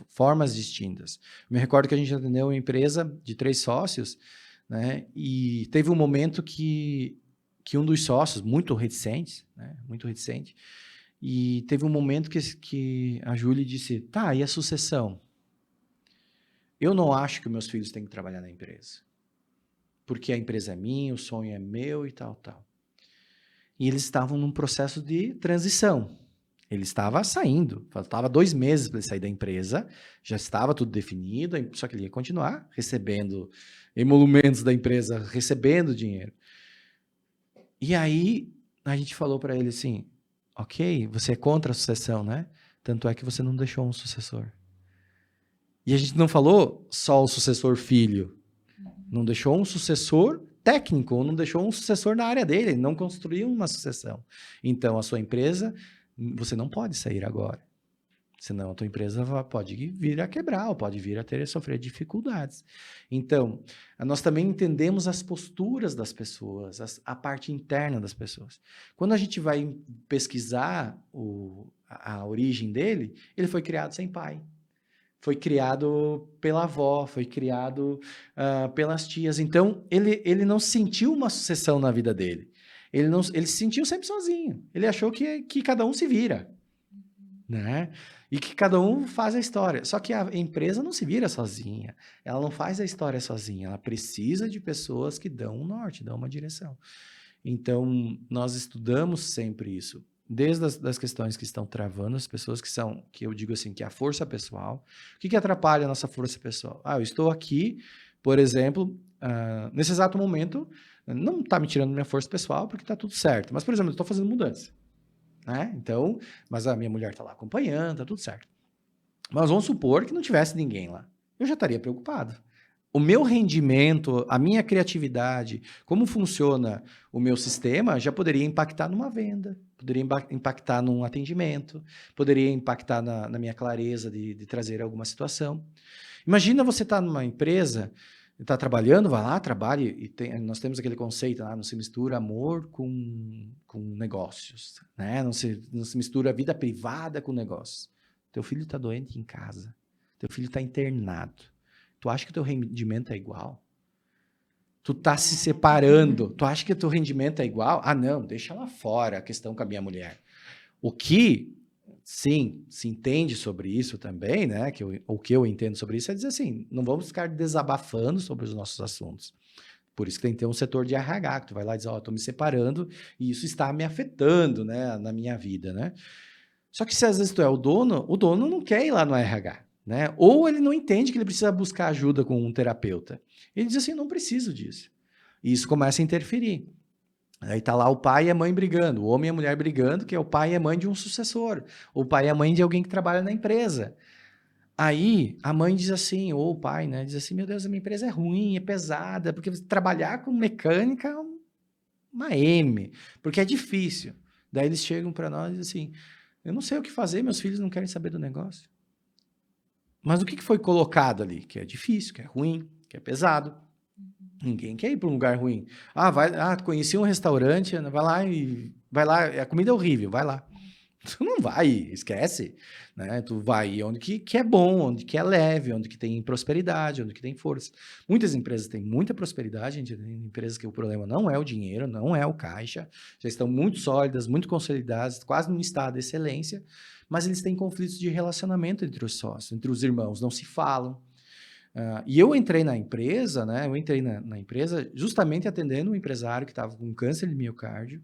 Formas distintas. Me recordo que a gente atendeu uma empresa de 3 sócios, né? E teve um momento que um dos sócios, muito reticente, né? Muito reticente, e teve um momento que a Júlia disse, tá, e a sucessão? Eu não acho que meus filhos têm que trabalhar na empresa, porque a empresa é minha, o sonho é meu e tal. E eles estavam num processo de transição. Ele estava saindo, faltava 2 meses para ele sair da empresa, já estava tudo definido, só que ele ia continuar recebendo emolumentos da empresa, recebendo dinheiro. E aí a gente falou para ele assim, ok, você é contra a sucessão, né? Tanto é que você não deixou um sucessor. E a gente não falou só o sucessor filho, não deixou um sucessor técnico, ou não deixou um sucessor na área dele, não construiu uma sucessão. Então, a sua empresa, você não pode sair agora. Senão, a tua empresa pode vir a quebrar, ou pode vir a sofrer dificuldades. Então, nós também entendemos as posturas das pessoas, a parte interna das pessoas. Quando a gente vai pesquisar a origem dele, ele foi criado sem pai. Foi criado pela avó, foi criado pelas tias. Então, ele não sentiu uma sucessão na vida dele. Ele se sentiu sempre sozinho. Ele achou que cada um se vira, né? E que cada um faz a história. Só que a empresa não se vira sozinha. Ela não faz a história sozinha. Ela precisa de pessoas que dão um norte, dão uma direção. Então, nós estudamos sempre isso. Desde das questões que estão travando as pessoas, que eu digo assim, que é a força pessoal. O que atrapalha a nossa força pessoal? Eu estou aqui, por exemplo, nesse exato momento, não está me tirando minha força pessoal, porque está tudo certo. Mas, por exemplo, eu estou fazendo mudança. Né? Então, mas a minha mulher está lá acompanhando, está tudo certo. Mas vamos supor que não tivesse ninguém lá. Eu já estaria preocupado. O meu rendimento, a minha criatividade, como funciona o meu sistema, já poderia impactar numa venda, poderia impactar num atendimento, poderia impactar na minha clareza de trazer alguma situação. Imagina você estar numa empresa, está trabalhando, vai lá, trabalhe, nós temos aquele conceito lá, não se mistura amor com negócios, né? Não se mistura vida privada com negócios. Teu filho está doente em casa, teu filho está internado. Tu acha que o teu rendimento é igual? Tu tá se separando. Tu acha que o teu rendimento é igual? Não, deixa lá fora a questão com a minha mulher. O que, sim, se entende sobre isso também, né? O que eu entendo sobre isso é dizer assim, não vamos ficar desabafando sobre os nossos assuntos. Por isso que tem que ter um setor de RH, que tu vai lá e diz, tô me separando e isso está me afetando, né, na minha vida, né? Só que se às vezes tu é o dono não quer ir lá no RH. Né? Ou ele não entende que ele precisa buscar ajuda com um terapeuta. Ele diz assim, não preciso disso. E isso começa a interferir. Aí está lá o pai e a mãe brigando, o homem e a mulher brigando, que é o pai e a mãe de um sucessor, o pai e a mãe de alguém que trabalha na empresa. Aí a mãe diz assim, ou o pai, né, diz assim, meu Deus, a minha empresa é ruim, é pesada, porque trabalhar com mecânica é uma M, porque é difícil. Daí eles chegam para nós e dizem assim, eu não sei o que fazer, meus filhos não querem saber do negócio. Mas o que foi colocado ali? Que é difícil, que é ruim, que é pesado. Ninguém quer ir para um lugar ruim. Conheci um restaurante, vai lá, a comida é horrível, vai lá. Tu não vai, esquece. Né? Tu vai onde que é bom, onde que é leve, onde que tem prosperidade, onde que tem força. Muitas empresas têm muita prosperidade, gente, tem empresas que o problema não é o dinheiro, não é o caixa, já estão muito sólidas, muito consolidadas, quase num estado de excelência, mas eles têm conflitos de relacionamento entre os sócios, entre os irmãos, não se falam. E eu entrei na empresa, né? Eu entrei na empresa justamente atendendo um empresário que estava com câncer de miocárdio.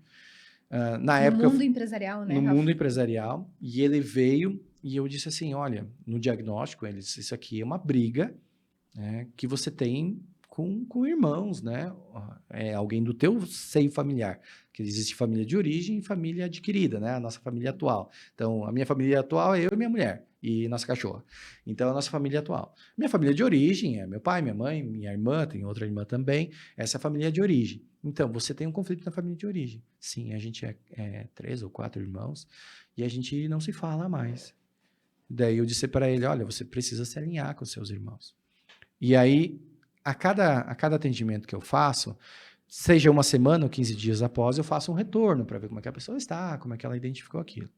Na época, no mundo empresarial, né, no Rafa? mundo empresarial, e ele veio e eu disse assim, olha, no diagnóstico, ele disse, isso aqui é uma briga, né, que você tem com irmãos, né? É alguém do teu seio familiar, que existe família de origem e família adquirida, né? A nossa família atual. Então, a minha família atual é eu e minha mulher e nossa cachorra. Então, a nossa família atual. Minha família de origem é meu pai, minha mãe, minha irmã, tem outra irmã também. Essa é a família de origem. Então, você tem um conflito na família de origem. Sim, a gente é 3 ou 4 irmãos e a gente não se fala mais. Daí eu disse para ele, olha, você precisa se alinhar com seus irmãos. E aí, a cada atendimento que eu faço, seja uma semana ou 15 dias após, eu faço um retorno para ver como é que a pessoa está, como é que ela identificou aquilo.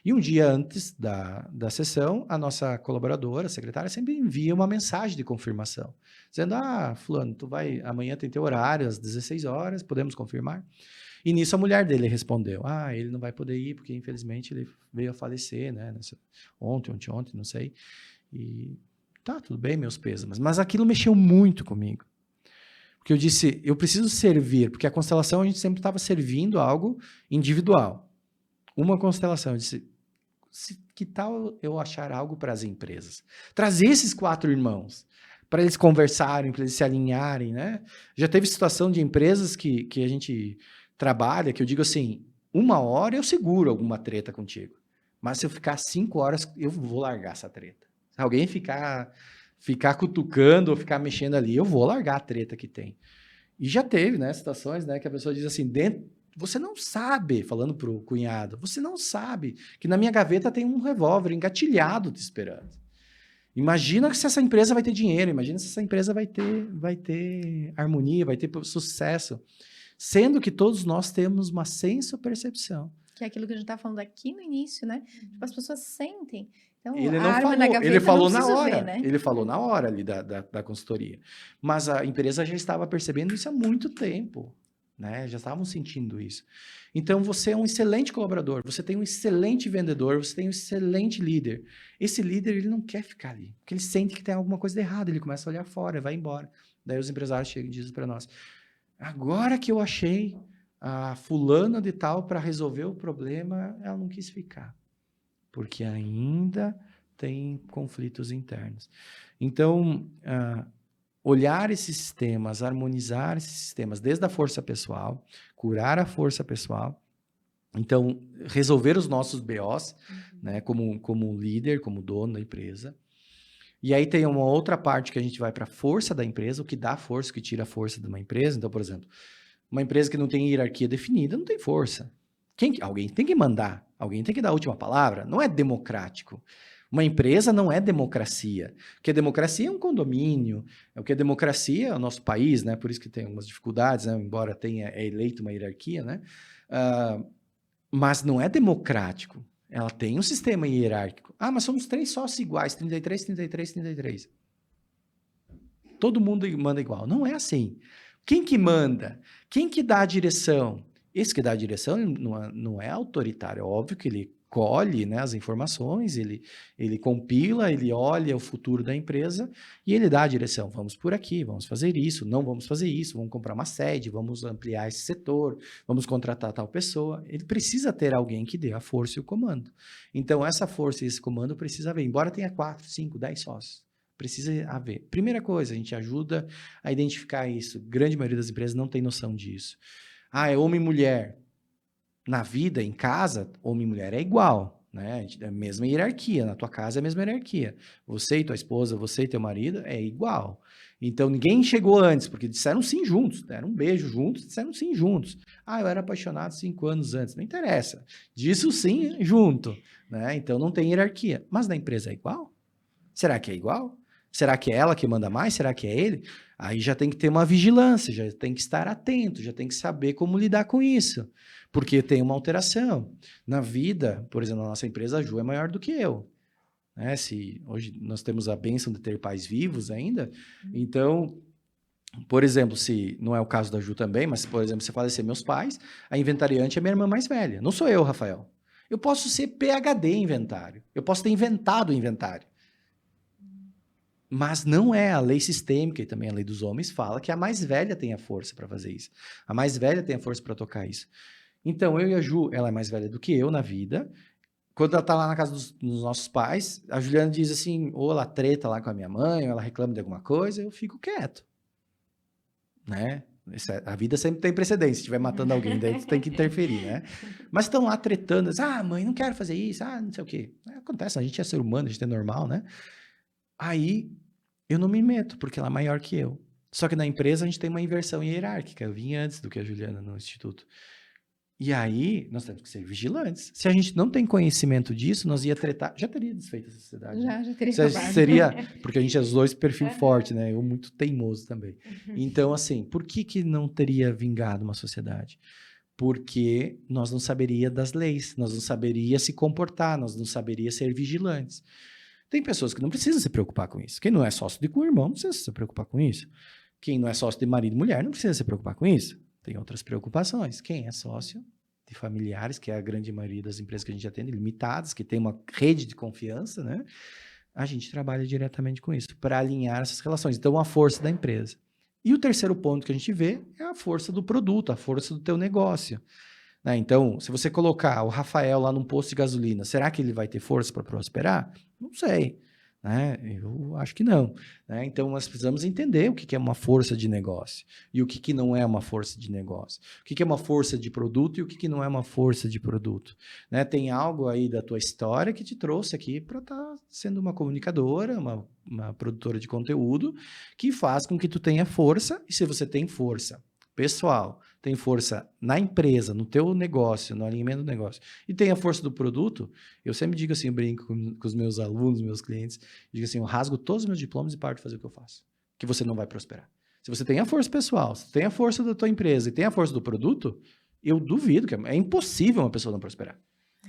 E um dia antes da sessão, a nossa colaboradora, a secretária, sempre envia uma mensagem de confirmação, dizendo, fulano, amanhã tem teu horário, às 16 horas, podemos confirmar? E nisso a mulher dele respondeu, ele não vai poder ir, porque infelizmente ele veio a falecer, né, ontem, não sei, e tá, tudo bem, meus pêsames. Mas aquilo mexeu muito comigo. Porque eu disse, eu preciso servir, porque a constelação a gente sempre estava servindo algo individual. Uma constelação, eu disse, que tal eu achar algo para as empresas? Trazer esses 4 irmãos, para eles conversarem, para eles se alinharem, né? Já teve situação de empresas que a gente trabalha, que eu digo assim, 1 hora eu seguro alguma treta contigo, mas se eu ficar 5 horas, eu vou largar essa treta. Se alguém ficar cutucando ou ficar mexendo ali, eu vou largar a treta que tem. E já teve, né, situações, né, que a pessoa diz assim, você não sabe, falando pro cunhado, você não sabe que na minha gaveta tem um revólver engatilhado te esperando. Imagina se essa empresa vai ter dinheiro, imagina se essa empresa vai ter harmonia, vai ter sucesso. Sendo que todos nós temos uma senso-percepção. Que é aquilo que a gente está falando aqui no início, né? Tipo, as pessoas sentem. Então, Ele a não arma falou, na gaveta ele falou não na precisa hora. ver, né? Ele falou na hora ali da consultoria. Mas a empresa já estava percebendo isso há muito tempo, né? Já estavam sentindo isso. Então, você é um excelente colaborador, você tem um excelente vendedor, você tem um excelente líder. Esse líder, ele não quer ficar ali, porque ele sente que tem alguma coisa de errado, ele começa a olhar fora, vai embora. Daí os empresários chegam e dizem para nós, agora que eu achei a fulana de tal para resolver o problema, ela não quis ficar, porque ainda tem conflitos internos. Então, olhar esses sistemas, harmonizar esses sistemas, desde a força pessoal, curar a força pessoal, então, resolver os nossos BOs, né, como líder, como dono da empresa. E aí tem uma outra parte que a gente vai para a força da empresa, o que dá força, o que tira a força de uma empresa. Então, por exemplo, uma empresa que não tem hierarquia definida não tem força. Alguém tem que mandar, alguém tem que dar a última palavra. Não é democrático. Uma empresa não é democracia. Porque democracia é um condomínio. O que é democracia é o nosso país, né? Por isso que tem algumas dificuldades, né? Embora é eleito uma hierarquia, né? Mas não é democrático. Ela tem um sistema hierárquico. Ah, mas somos 3 sócios iguais, 33, 33, 33. Todo mundo manda igual. Não é assim. Quem que manda? Quem que dá a direção? Esse que dá a direção não é autoritário. É óbvio que ele colhe, né, as informações, ele compila, ele olha o futuro da empresa e ele dá a direção. Vamos por aqui, vamos fazer isso, não vamos fazer isso, vamos comprar uma sede, vamos ampliar esse setor, vamos contratar tal pessoa. Ele precisa ter alguém que dê a força e o comando. Então, essa força e esse comando precisa haver. Embora tenha 4, 5, 10 sócios. Precisa haver. Primeira coisa, a gente ajuda a identificar isso. Grande maioria das empresas não tem noção disso. Ah, é homem e mulher. Na vida, em casa, homem e mulher é igual, né? É a mesma hierarquia. Na tua casa é a mesma hierarquia. Você e tua esposa, você e teu marido é igual. Então, ninguém chegou antes, porque disseram sim juntos. Deram um beijo juntos, disseram sim juntos. Ah, eu era apaixonado 5 anos antes. Não interessa. Disso sim junto, né? Então, não tem hierarquia. Mas na empresa é igual? Será que é igual? Será que é ela que manda mais? Será que é ele? Aí já tem que ter uma vigilância, já tem que estar atento, já tem que saber como lidar com isso. Porque tem uma alteração. Na vida, por exemplo, na nossa empresa, a Ju é maior do que eu. Né? Hoje nós temos a bênção de ter pais vivos ainda. Então, por exemplo, se não é o caso da Ju também, mas, por exemplo, se falecer meus pais, a inventariante é minha irmã mais velha. Não sou eu, Rafael. Eu posso ser PhD em inventário. Eu posso ter inventado o inventário. Mas não é a lei sistêmica e também a lei dos homens fala que a mais velha tem a força para fazer isso. A mais velha tem a força para tocar isso. Então, eu e a Ju, ela é mais velha do que eu na vida. Quando ela tá lá na casa dos nossos pais, a Juliana diz assim, ou ela treta lá com a minha mãe, ou ela reclama de alguma coisa, eu fico quieto. Né? A vida sempre tem precedência. Se estiver matando alguém, daí tu tem que interferir, né? Mas estão lá tretando, mãe, não quero fazer isso, não sei o quê. Acontece, a gente é ser humano, a gente é normal, né? Aí, eu não me meto, porque ela é maior que eu. Só que na empresa a gente tem uma inversão hierárquica. Eu vim antes do que a Juliana no instituto. E aí, nós temos que ser vigilantes. Se a gente não tem conhecimento disso, nós ia tretar. Já teria desfeito a sociedade. Já teria acabado. Seria, porque a gente é os dois perfil forte, né? Eu muito teimoso também. Então, assim, por que não teria vingado uma sociedade? Porque nós não saberia das leis, nós não saberia se comportar, nós não saberia ser vigilantes. Tem pessoas que não precisam se preocupar com isso. Quem não é sócio de co-irmão não precisa se preocupar com isso. Quem não é sócio de marido e mulher não precisa se preocupar com isso. Tem outras preocupações. Quem é sócio de familiares, que é a grande maioria das empresas que a gente atende, limitadas, que tem uma rede de confiança, né? A gente trabalha diretamente com isso, para alinhar essas relações. Então, a força da empresa. E o terceiro ponto que a gente vê é a força do produto, a força do teu negócio. né? Então, se você colocar o Rafael lá num posto de gasolina, será que ele vai ter força para prosperar? Não sei, né? Eu acho que não, né? Então, nós precisamos entender o que é uma força de negócio e o que não é uma força de negócio. O que é uma força de produto e o que não é uma força de produto, né? Tem algo aí da tua história que te trouxe aqui para estar sendo uma comunicadora, uma produtora de conteúdo que faz com que tu tenha força. E se você tem força pessoal, tem força na empresa, no teu negócio, no alinhamento do negócio, e tem a força do produto, eu sempre digo assim, eu brinco com os meus alunos, meus clientes, digo assim, eu rasgo todos os meus diplomas e paro de fazer o que eu faço, que você não vai prosperar. Se você tem a força pessoal, se tem a força da tua empresa e tem a força do produto, eu duvido, é impossível uma pessoa não prosperar.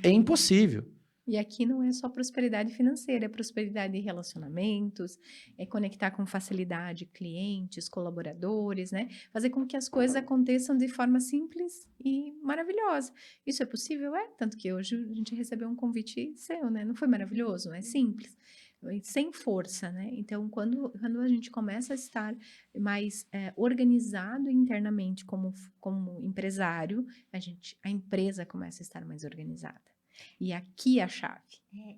É impossível. E aqui não é só prosperidade financeira, é prosperidade de relacionamentos, é conectar com facilidade clientes, colaboradores, né? Fazer com que as coisas aconteçam de forma simples e maravilhosa. Isso é possível? É. Tanto que hoje a gente recebeu um convite seu, né? Não foi maravilhoso? É simples. Sem força, né? Então, quando a gente começa a estar mais organizado internamente como empresário, a empresa começa a estar mais organizada. E aqui é a chave.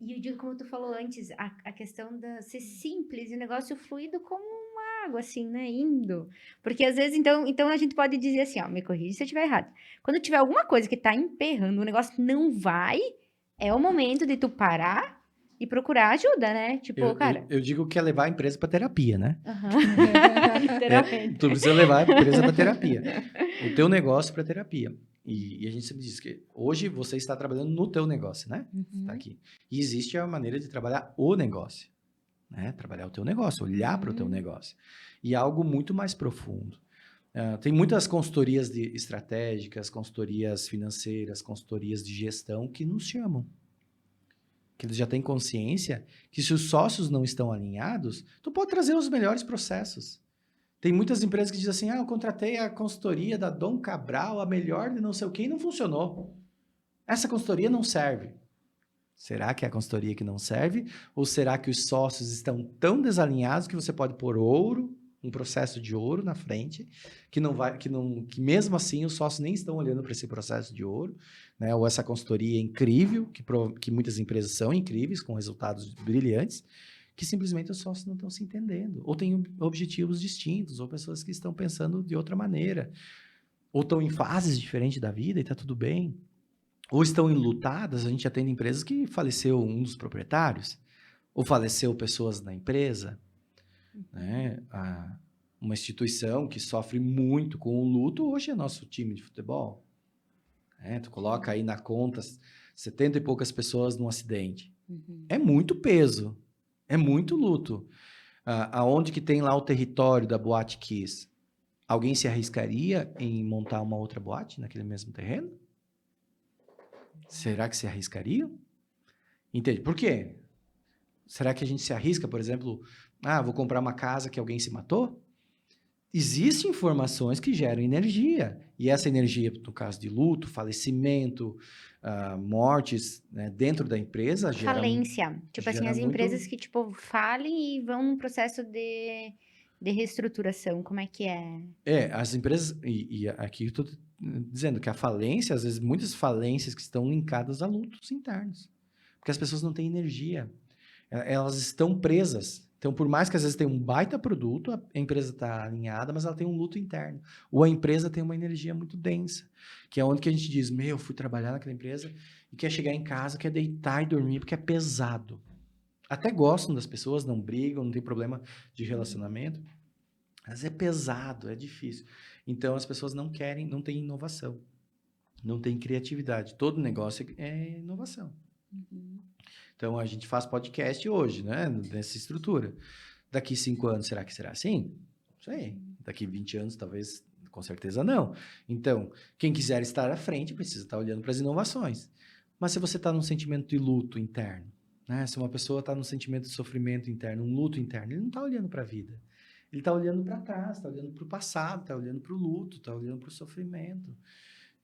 E eu digo, como tu falou antes, a questão de ser simples e o negócio fluido como uma água, assim, né? Indo. Porque às vezes, então a gente pode dizer assim, ó, me corrige se eu estiver errado. Quando tiver alguma coisa que tá emperrando, o negócio não vai, é o momento de tu parar e procurar ajuda, né? Tipo, cara... Eu digo que é levar a empresa para terapia, né? Literalmente. Tu precisa levar a empresa para terapia. O teu negócio para terapia. E a gente sempre diz que hoje você está trabalhando no teu negócio, né? Tá aqui. E existe a maneira de trabalhar o negócio, né? Trabalhar o teu negócio, olhar para o teu negócio. E algo muito mais profundo. Tem muitas consultorias estratégicas, consultorias financeiras, consultorias de gestão que nos chamam. Que eles já têm consciência que se os sócios não estão alinhados, tu pode trazer os melhores processos. Tem muitas empresas que dizem assim, eu contratei a consultoria da Dom Cabral, a melhor de não sei o quê, e não funcionou. Essa consultoria não serve. Será que é a consultoria que não serve? Ou será que os sócios estão tão desalinhados que você pode pôr ouro, um processo de ouro na frente, que mesmo assim os sócios nem estão olhando para esse processo de ouro, né? Ou essa consultoria incrível, que muitas empresas são incríveis, com resultados brilhantes, que simplesmente os sócios não estão se entendendo, ou têm objetivos distintos, ou pessoas que estão pensando de outra maneira, ou estão em fases diferentes da vida e está tudo bem, ou estão enlutadas. A gente atende empresas que faleceu um dos proprietários, ou faleceu pessoas na empresa, né? Uma instituição que sofre muito com o luto, hoje é nosso time de futebol. Tu coloca aí na conta 70 e poucas pessoas num acidente. É muito peso. É muito luto. Aonde que tem lá o território da Boate Kiss? Alguém se arriscaria em montar uma outra boate naquele mesmo terreno? Será que se arriscariam? Entende? Por quê? Será que a gente se arrisca, por exemplo, vou comprar uma casa que alguém se matou? Existem informações que geram energia. E essa energia, no caso de luto, falecimento, mortes, né, dentro da empresa, falência. Tipo assim, as muito... empresas que, tipo, falem e vão num processo de reestruturação. Como é que é? As empresas... E aqui eu estou dizendo que a falência, às vezes, muitas falências que estão linkadas a lutos internos. Porque as pessoas não têm energia. Elas estão presas. Então, por mais que às vezes tenha um baita produto, a empresa está alinhada, mas ela tem um luto interno. Ou a empresa tem uma energia muito densa, que é onde que a gente diz, fui trabalhar naquela empresa e quer chegar em casa, quer deitar e dormir, porque é pesado. Até gostam das pessoas, não brigam, não tem problema de relacionamento, mas é pesado, é difícil. Então, as pessoas não querem, não têm inovação, não têm criatividade. Todo negócio é inovação. Então, a gente faz podcast hoje, né? Nessa estrutura. Daqui 5 anos, será que será assim? Não sei. Daqui 20 anos, talvez, com certeza não. Então, quem quiser estar à frente precisa estar olhando para as inovações. Mas se você está num sentimento de luto interno, né? Se uma pessoa está num sentimento de sofrimento interno, um luto interno, ele não está olhando para a vida. Ele está olhando para trás, está olhando para o passado, está olhando para o luto, está olhando para o sofrimento.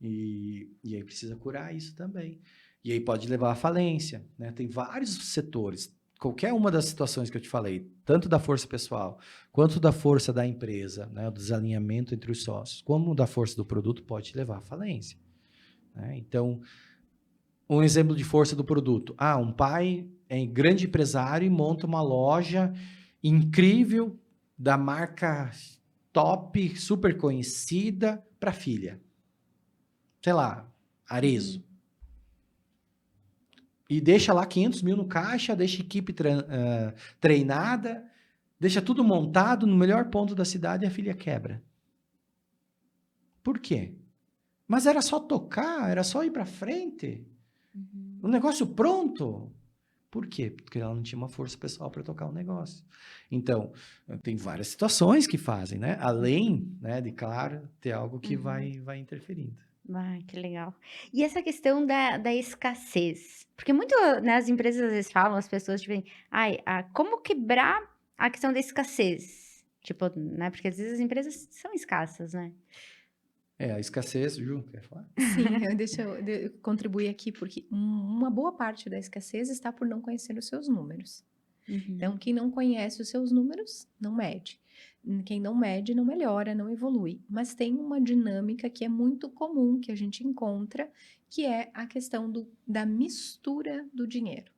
E aí precisa curar isso também. E aí pode levar à falência, né? Tem vários setores. Qualquer uma das situações que eu te falei, tanto da força pessoal, quanto da força da empresa, né? O desalinhamento entre os sócios, como da força do produto, pode te levar à falência. né? Então, um exemplo de força do produto. Um pai é grande empresário e monta uma loja incrível da marca top, super conhecida para a filha. Sei lá, Arezzo. E deixa lá 500 mil no caixa, deixa a equipe treinada, deixa tudo montado no melhor ponto da cidade e a filha quebra. Por quê? Mas era só tocar, era só ir para frente. Um negócio pronto. Por quê? Porque ela não tinha uma força pessoal para tocar o negócio. Então, tem várias situações que fazem, né? Além, né, de, claro, ter algo que vai interferindo. Que legal. E essa questão da escassez? Porque muito, né, as empresas às vezes falam, as pessoas tipo, como quebrar a questão da escassez? Tipo, né? Porque às vezes as empresas são escassas, né? A escassez, Ju, quer falar? Sim, deixa eu contribuir aqui, porque uma boa parte da escassez está por não conhecer os seus números. Então, quem não conhece os seus números, não mede. Quem não mede, não melhora, não evolui. Mas tem uma dinâmica que é muito comum, que a gente encontra, que é a questão da mistura do dinheiro.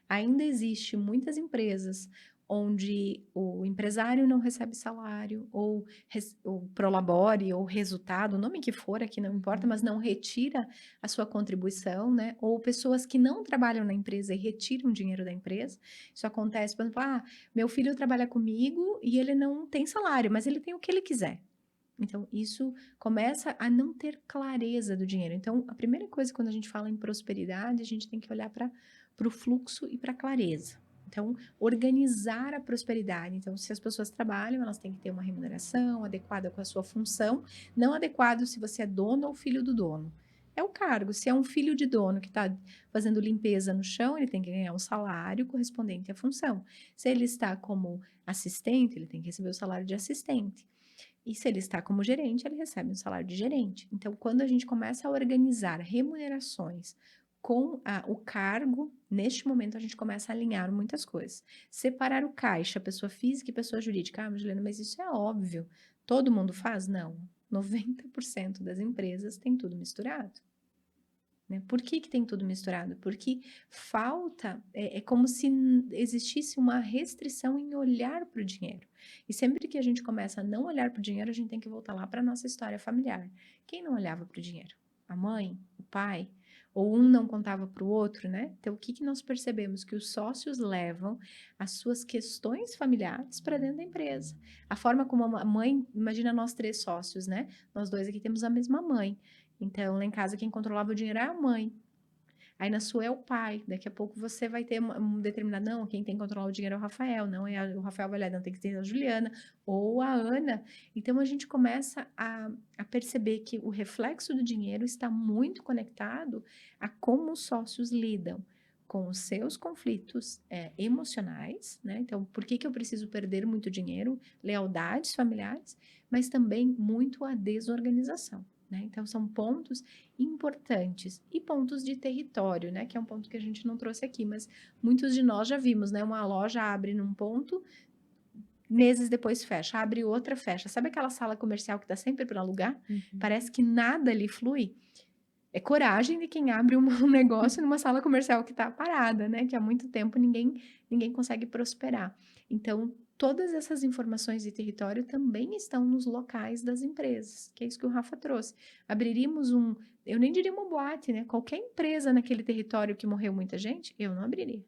Ainda existe muitas empresas onde o empresário não recebe salário, ou prolabore, ou resultado, o nome que for aqui não importa, mas não retira a sua contribuição, né? Ou pessoas que não trabalham na empresa e retiram dinheiro da empresa. Isso acontece, por exemplo, meu filho trabalha comigo e ele não tem salário, mas ele tem o que ele quiser. Então, isso começa a não ter clareza do dinheiro. Então, a primeira coisa quando a gente fala em prosperidade, a gente tem que olhar para o fluxo e para a clareza. Então, organizar a prosperidade. Então, se as pessoas trabalham, elas têm que ter uma remuneração adequada com a sua função, não adequado se você é dono ou filho do dono. É o cargo. Se é um filho de dono que está fazendo limpeza no chão, ele tem que ganhar um salário correspondente à função. Se ele está como assistente, ele tem que receber o salário de assistente. E se ele está como gerente, ele recebe um salário de gerente. Então, quando a gente começa a organizar remunerações com o cargo, neste momento a gente começa a alinhar muitas coisas. Separar o caixa, pessoa física e pessoa jurídica. Juliana, mas isso é óbvio. Todo mundo faz? Não. 90% das empresas tem tudo misturado. Né? Por que tem tudo misturado? Porque falta, é como se existisse uma restrição em olhar para o dinheiro. E sempre que a gente começa a não olhar para o dinheiro, a gente tem que voltar lá para a nossa história familiar. Quem não olhava para o dinheiro? A mãe? O pai? Ou um não contava para o outro, né? Então, o que nós percebemos? Que os sócios levam as suas questões familiares para dentro da empresa. A forma como a mãe, imagina nós 3 sócios, né? Nós 2 aqui temos a mesma mãe. Então, lá em casa, quem controlava o dinheiro é a mãe. Aí, na sua é o pai. Daqui a pouco, você vai ter um determinado... Não, quem tem que controlar o dinheiro é o Rafael. Não, o Rafael vai lá, não, tem que ter a Juliana ou a Ana. Então, a gente começa a perceber que o reflexo do dinheiro está muito conectado a como os sócios lidam com os seus conflitos emocionais, né? Então, por que eu preciso perder muito dinheiro? Lealdades familiares, mas também muito a desorganização. Né? Então, são pontos importantes e pontos de território, né? Que é um ponto que a gente não trouxe aqui, mas muitos de nós já vimos, né? Uma loja abre num ponto, meses depois fecha, abre outra, fecha. Sabe aquela sala comercial que está sempre para alugar? Parece que nada ali flui. É coragem de quem abre um negócio numa sala comercial que está parada, né? Que há muito tempo ninguém consegue prosperar. Então, todas essas informações de território também estão nos locais das empresas, que é isso que o Rafa trouxe. Abriríamos eu nem diria uma boate, né? Qualquer empresa naquele território que morreu muita gente, eu não abriria.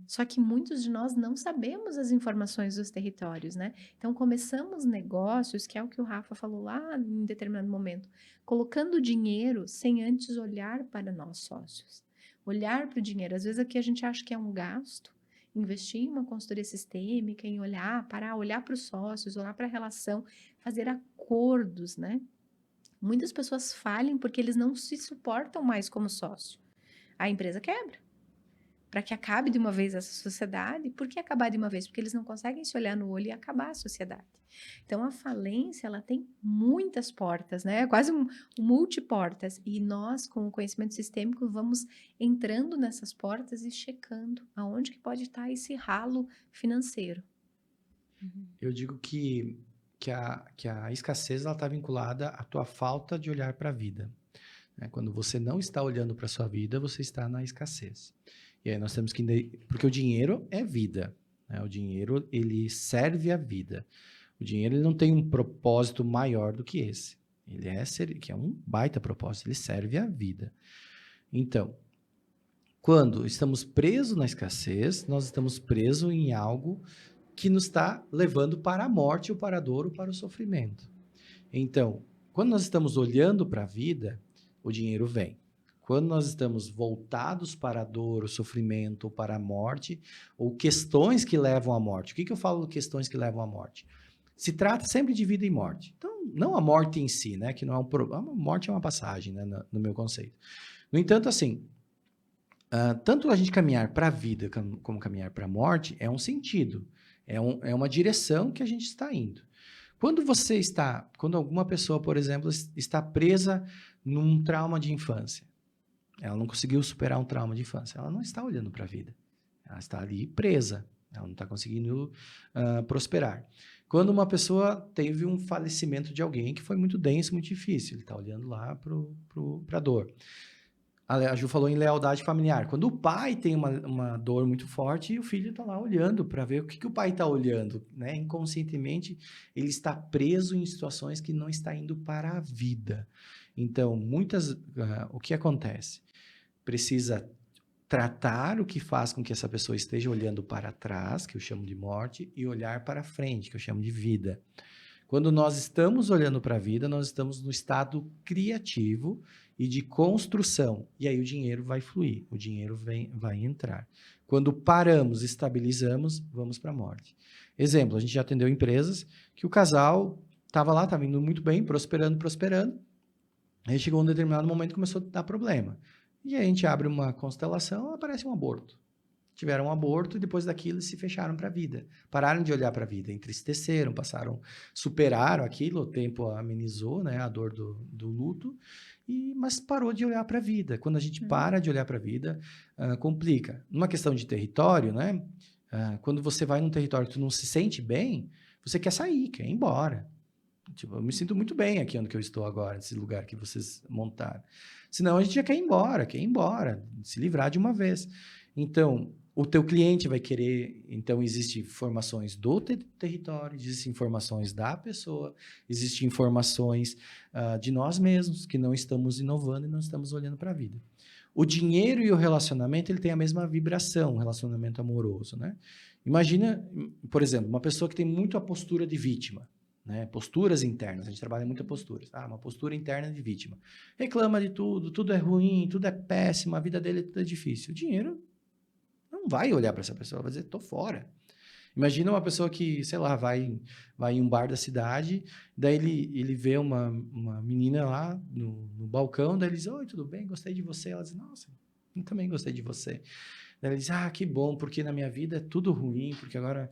Só que muitos de nós não sabemos as informações dos territórios, né? Então, começamos negócios, que é o que o Rafa falou lá em determinado momento, colocando dinheiro sem antes olhar para nós sócios. Olhar para o dinheiro. Às vezes aqui a gente acha que é um gasto, investir em uma consultoria sistêmica, em olhar para os sócios, olhar para a relação, fazer acordos, né? Muitas pessoas falham porque eles não se suportam mais como sócio. A empresa quebra. Para que acabe de uma vez essa sociedade. Por que acabar de uma vez? Porque eles não conseguem se olhar no olho e acabar a sociedade. Então, a falência, ela tem muitas portas, né? É quase um multiportas. E nós, com o conhecimento sistêmico, vamos entrando nessas portas e checando aonde que pode estar esse ralo financeiro. Eu digo que a escassez está vinculada à tua falta de olhar para a vida. né? Quando você não está olhando para a sua vida, você está na escassez. E aí nós temos que... Porque o dinheiro é vida, né? O dinheiro, ele serve a vida. O dinheiro, ele não tem um propósito maior do que esse. Que é um baita propósito, ele serve a vida. Então, quando estamos presos na escassez, nós estamos presos em algo que nos está levando para a morte, ou para a dor, ou para o sofrimento. Então, quando nós estamos olhando para a vida, o dinheiro vem. Quando nós estamos voltados para a dor, o sofrimento, ou para a morte, ou questões que levam à morte. O que eu falo de questões que levam à morte? Se trata sempre de vida e morte. Então, não a morte em si, né? Que não é um problema. A morte é uma passagem, né? No meu conceito. No entanto, assim, tanto a gente caminhar para a vida como caminhar para a morte é um sentido. É uma direção que a gente está indo. Quando alguma pessoa, por exemplo, está presa num trauma de infância, ela não conseguiu superar um trauma de infância, ela não está olhando para a vida. Ela está ali presa, ela não está conseguindo prosperar. Quando uma pessoa teve um falecimento de alguém que foi muito denso, muito difícil, ele está olhando lá para a dor. A Ju falou em lealdade familiar. Quando o pai tem uma dor muito forte, o filho está lá olhando para ver o que o pai está olhando, né? Inconscientemente, ele está preso em situações que não está indo para a vida. Então, o que acontece? Precisa tratar o que faz com que essa pessoa esteja olhando para trás, que eu chamo de morte, e olhar para frente, que eu chamo de vida. Quando nós estamos olhando para a vida, nós estamos no estado criativo e de construção. E aí o dinheiro vai fluir, o dinheiro vai entrar. Quando paramos, estabilizamos, vamos para a morte. Exemplo, a gente já atendeu empresas que o casal estava lá, estava indo muito bem, prosperando. Aí chegou um determinado momento e começou a dar problema. E aí a gente abre uma constelação, aparece um aborto. Tiveram um aborto e depois daquilo se fecharam para a vida. Pararam de olhar para a vida, entristeceram, superaram aquilo, o tempo amenizou, né, a dor do luto, mas parou de olhar para a vida. Quando a gente para de olhar para a vida, complica. Numa questão de território, né, quando você vai num território que tu não se sente bem, você quer sair, quer ir embora. Tipo, eu me sinto muito bem aqui onde eu estou agora, nesse lugar que vocês montaram. Senão a gente já quer ir embora, se livrar de uma vez. Então, o teu cliente vai querer... Então, existem informações do território, existem informações da pessoa, existem informações de nós mesmos, que não estamos inovando e não estamos olhando para a vida. O dinheiro e o relacionamento, ele tem a mesma vibração, um relacionamento amoroso, né? Imagina, por exemplo, uma pessoa que tem muito a postura de vítima, né? Posturas internas, a gente trabalha muito posturas. Uma postura interna de vítima. Reclama de tudo é ruim, tudo é péssimo, a vida dele tudo é difícil. O dinheiro não vai olhar para essa pessoa, vai dizer, tô fora. Imagina uma pessoa que, sei lá, vai em um bar da cidade, daí ele vê uma menina lá no balcão, daí ele diz, oi, tudo bem, gostei de você. Ela diz, nossa, eu também gostei de você. Daí ele diz, que bom, porque na minha vida é tudo ruim, porque agora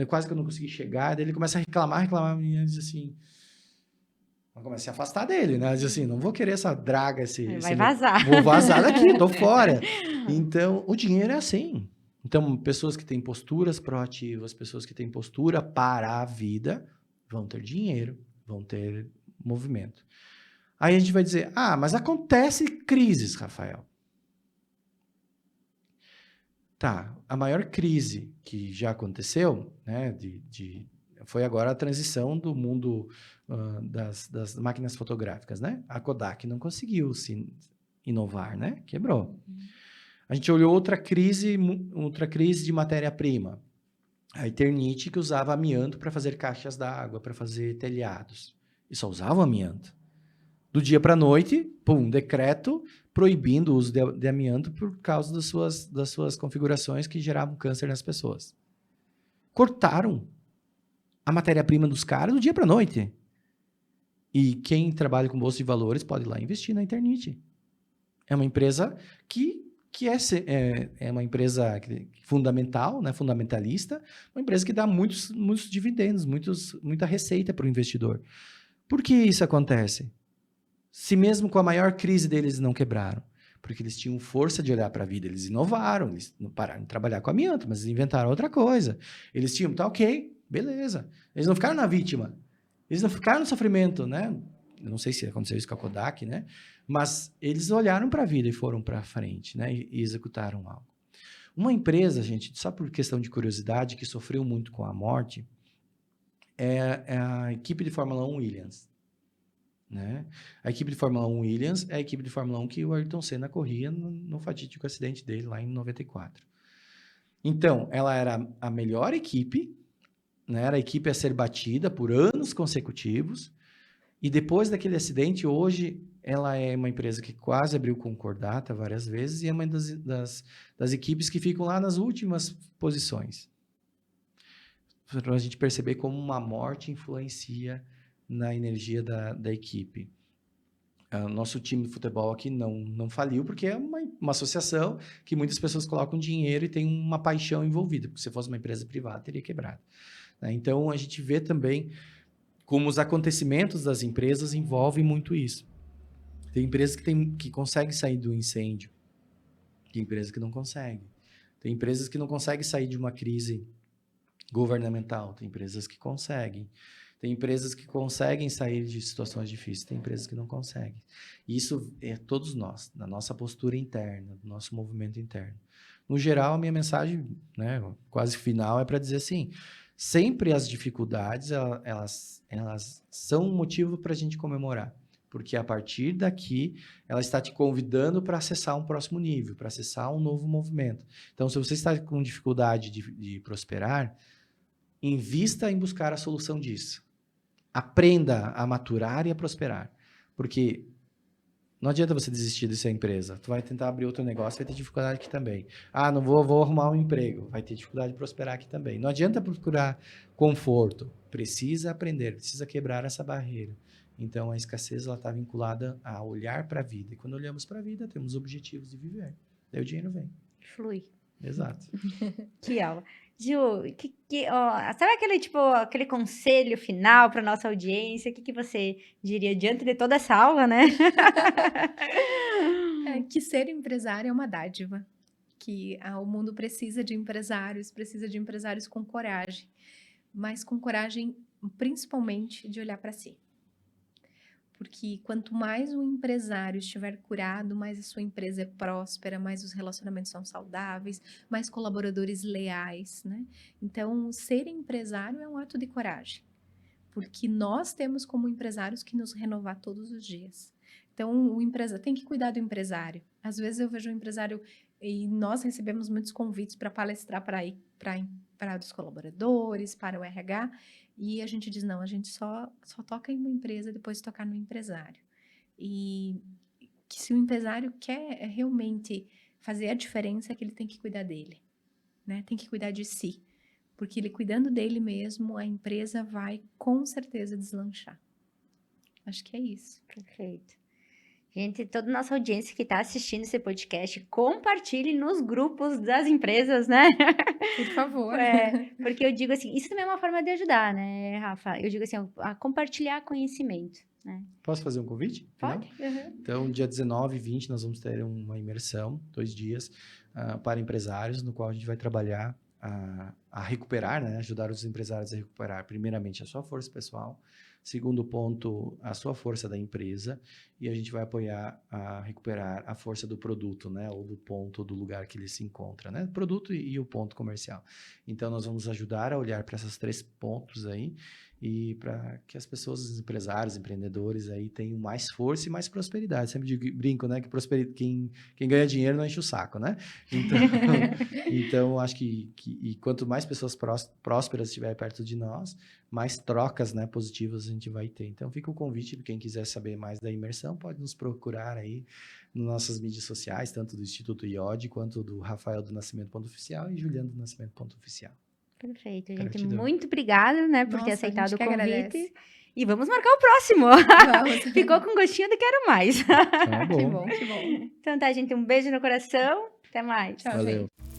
quase que eu não consegui chegar. Daí ele começa a reclamar, a menina diz assim... Ela começa a se afastar dele, né? Ela diz assim, não vou querer essa draga, Vai vazar. Vou vazar daqui, tô fora. Então, o dinheiro é assim. Então, pessoas que têm posturas proativas, pessoas que têm postura para a vida, vão ter dinheiro, vão ter movimento. Aí a gente vai dizer, mas acontece crises, Rafael. Tá, a maior crise que já aconteceu, né, foi agora a transição do mundo das máquinas fotográficas, né? A Kodak não conseguiu se inovar, né? Quebrou. A gente olhou outra crise de matéria-prima. A Eternit, que usava amianto para fazer caixas d'água, para fazer telhados. E só usava amianto. Do dia para a noite, decreto proibindo o uso de amianto por causa das suas configurações que geravam câncer nas pessoas. Cortaram a matéria-prima dos caras do dia para a noite. E quem trabalha com bolsa de valores pode ir lá investir na Eternit. É uma empresa que é uma empresa fundamental, né, fundamentalista, uma empresa que dá muitos dividendos, muita receita para o investidor. Por que isso acontece? Se mesmo com a maior crise deles não quebraram, porque eles tinham força de olhar para a vida, eles inovaram, eles não pararam de trabalhar com amianto, mas eles inventaram outra coisa. Eles tinham, tá ok, beleza. Eles não ficaram na vítima, eles não ficaram no sofrimento, né? Eu não sei se aconteceu isso com a Kodak, né? Mas eles olharam para a vida e foram para frente, né? E executaram algo. Uma empresa, gente, só por questão de curiosidade, que sofreu muito com a morte, é a equipe de Fórmula 1 Williams, né? A equipe de Fórmula 1 Williams é a equipe de Fórmula 1 que o Ayrton Senna corria no fatídico acidente dele lá em 94. Então, ela era a melhor equipe, né? Era a equipe a ser batida por anos consecutivos, e depois daquele acidente, hoje, ela é uma empresa que quase abriu concordata várias vezes e é uma das equipes que ficam lá nas últimas posições. Para a gente perceber como uma morte influencia na energia da equipe. Nosso time de futebol aqui não faliu, porque é uma associação que muitas pessoas colocam dinheiro e tem uma paixão envolvida, porque se fosse uma empresa privada, teria quebrado. Né? Então, a gente vê também como os acontecimentos das empresas envolvem muito isso. Tem empresas que conseguem sair do incêndio, tem empresas que não conseguem. Tem empresas que não conseguem sair de uma crise governamental, tem empresas que conseguem. Tem empresas que conseguem sair de situações difíceis, tem empresas que não conseguem. E isso é todos nós, na nossa postura interna, no nosso movimento interno. No geral, a minha mensagem, né, quase final, é para dizer assim, sempre as dificuldades, elas são um motivo para a gente comemorar. Porque a partir daqui, ela está te convidando para acessar um próximo nível, para acessar um novo movimento. Então, se você está com dificuldade de prosperar, invista em buscar a solução disso. Aprenda a maturar e a prosperar. Porque não adianta você desistir dessa empresa. Tu vai tentar abrir outro negócio, vai ter dificuldade aqui também. Ah, não vou arrumar um emprego. Vai ter dificuldade de prosperar aqui também. Não adianta procurar conforto. Precisa aprender, precisa quebrar essa barreira. Então, a escassez está vinculada a olhar para a vida. E quando olhamos para a vida, temos objetivos de viver. Daí o dinheiro vem. Flui. Exato. Que aula. Ju, sabe aquele conselho final para nossa audiência? O que você diria diante de toda essa aula, né? Que ser empresário é uma dádiva. Que o mundo precisa de empresários com coragem. Mas com coragem, principalmente, de olhar para si. Porque quanto mais o empresário estiver curado, mais a sua empresa é próspera, mais os relacionamentos são saudáveis, mais colaboradores leais, né? Então, ser empresário é um ato de coragem. Porque nós temos como empresários que nos renovar todos os dias. Então, o empresário tem que cuidar do empresário. Às vezes eu vejo um empresário, e nós recebemos muitos convites para palestrar para os colaboradores, para o RH, e a gente diz, não, a gente só toca em uma empresa depois de tocar no empresário. E que se o empresário quer realmente fazer a diferença, é que ele tem que cuidar dele, né? Tem que cuidar de si. Porque ele cuidando dele mesmo, a empresa vai com certeza deslanchar. Acho que é isso. Perfeito. Gente, toda a nossa audiência que está assistindo esse podcast, compartilhe nos grupos das empresas, né? Por favor. Porque eu digo assim, isso também é uma forma de ajudar, né, Rafa? Eu digo assim, a compartilhar conhecimento, né? Posso fazer um convite? Pode. Uhum. Então, dia 19 e 20, nós vamos ter uma imersão, 2 dias, para empresários, no qual a gente vai trabalhar a recuperar, né? Ajudar os empresários a recuperar, primeiramente, a sua força pessoal, segundo ponto, a sua força da empresa, e a gente vai apoiar a recuperar a força do produto, né? Ou do ponto, do lugar que ele se encontra, né? Produto e o ponto comercial. Então, nós vamos ajudar a olhar para esses 3 pontos aí, e para que as pessoas, os empresários, empreendedores aí tenham mais força e mais prosperidade. Sempre brinco, né? Que quem ganha dinheiro não enche o saco, né? Então acho que quanto mais pessoas prósperas estiverem perto de nós, mais trocas, né, positivas a gente vai ter. Então fica o convite para quem quiser saber mais da imersão, pode nos procurar aí nas nossas mídias sociais, tanto do Instituto IOD, quanto do Rafael do Nascimento.oficial e Juliano do Nascimento.oficial. Perfeito, gente. Gratidão. Muito obrigada, né, por ter Nossa, aceitado o que convite. agradece. E vamos marcar o próximo. Vamos. Ficou com gostinho de quero mais. Tá bom. Que bom, que bom. Então tá, gente. Um beijo no coração. Até mais. Tchau, Valeu. gente.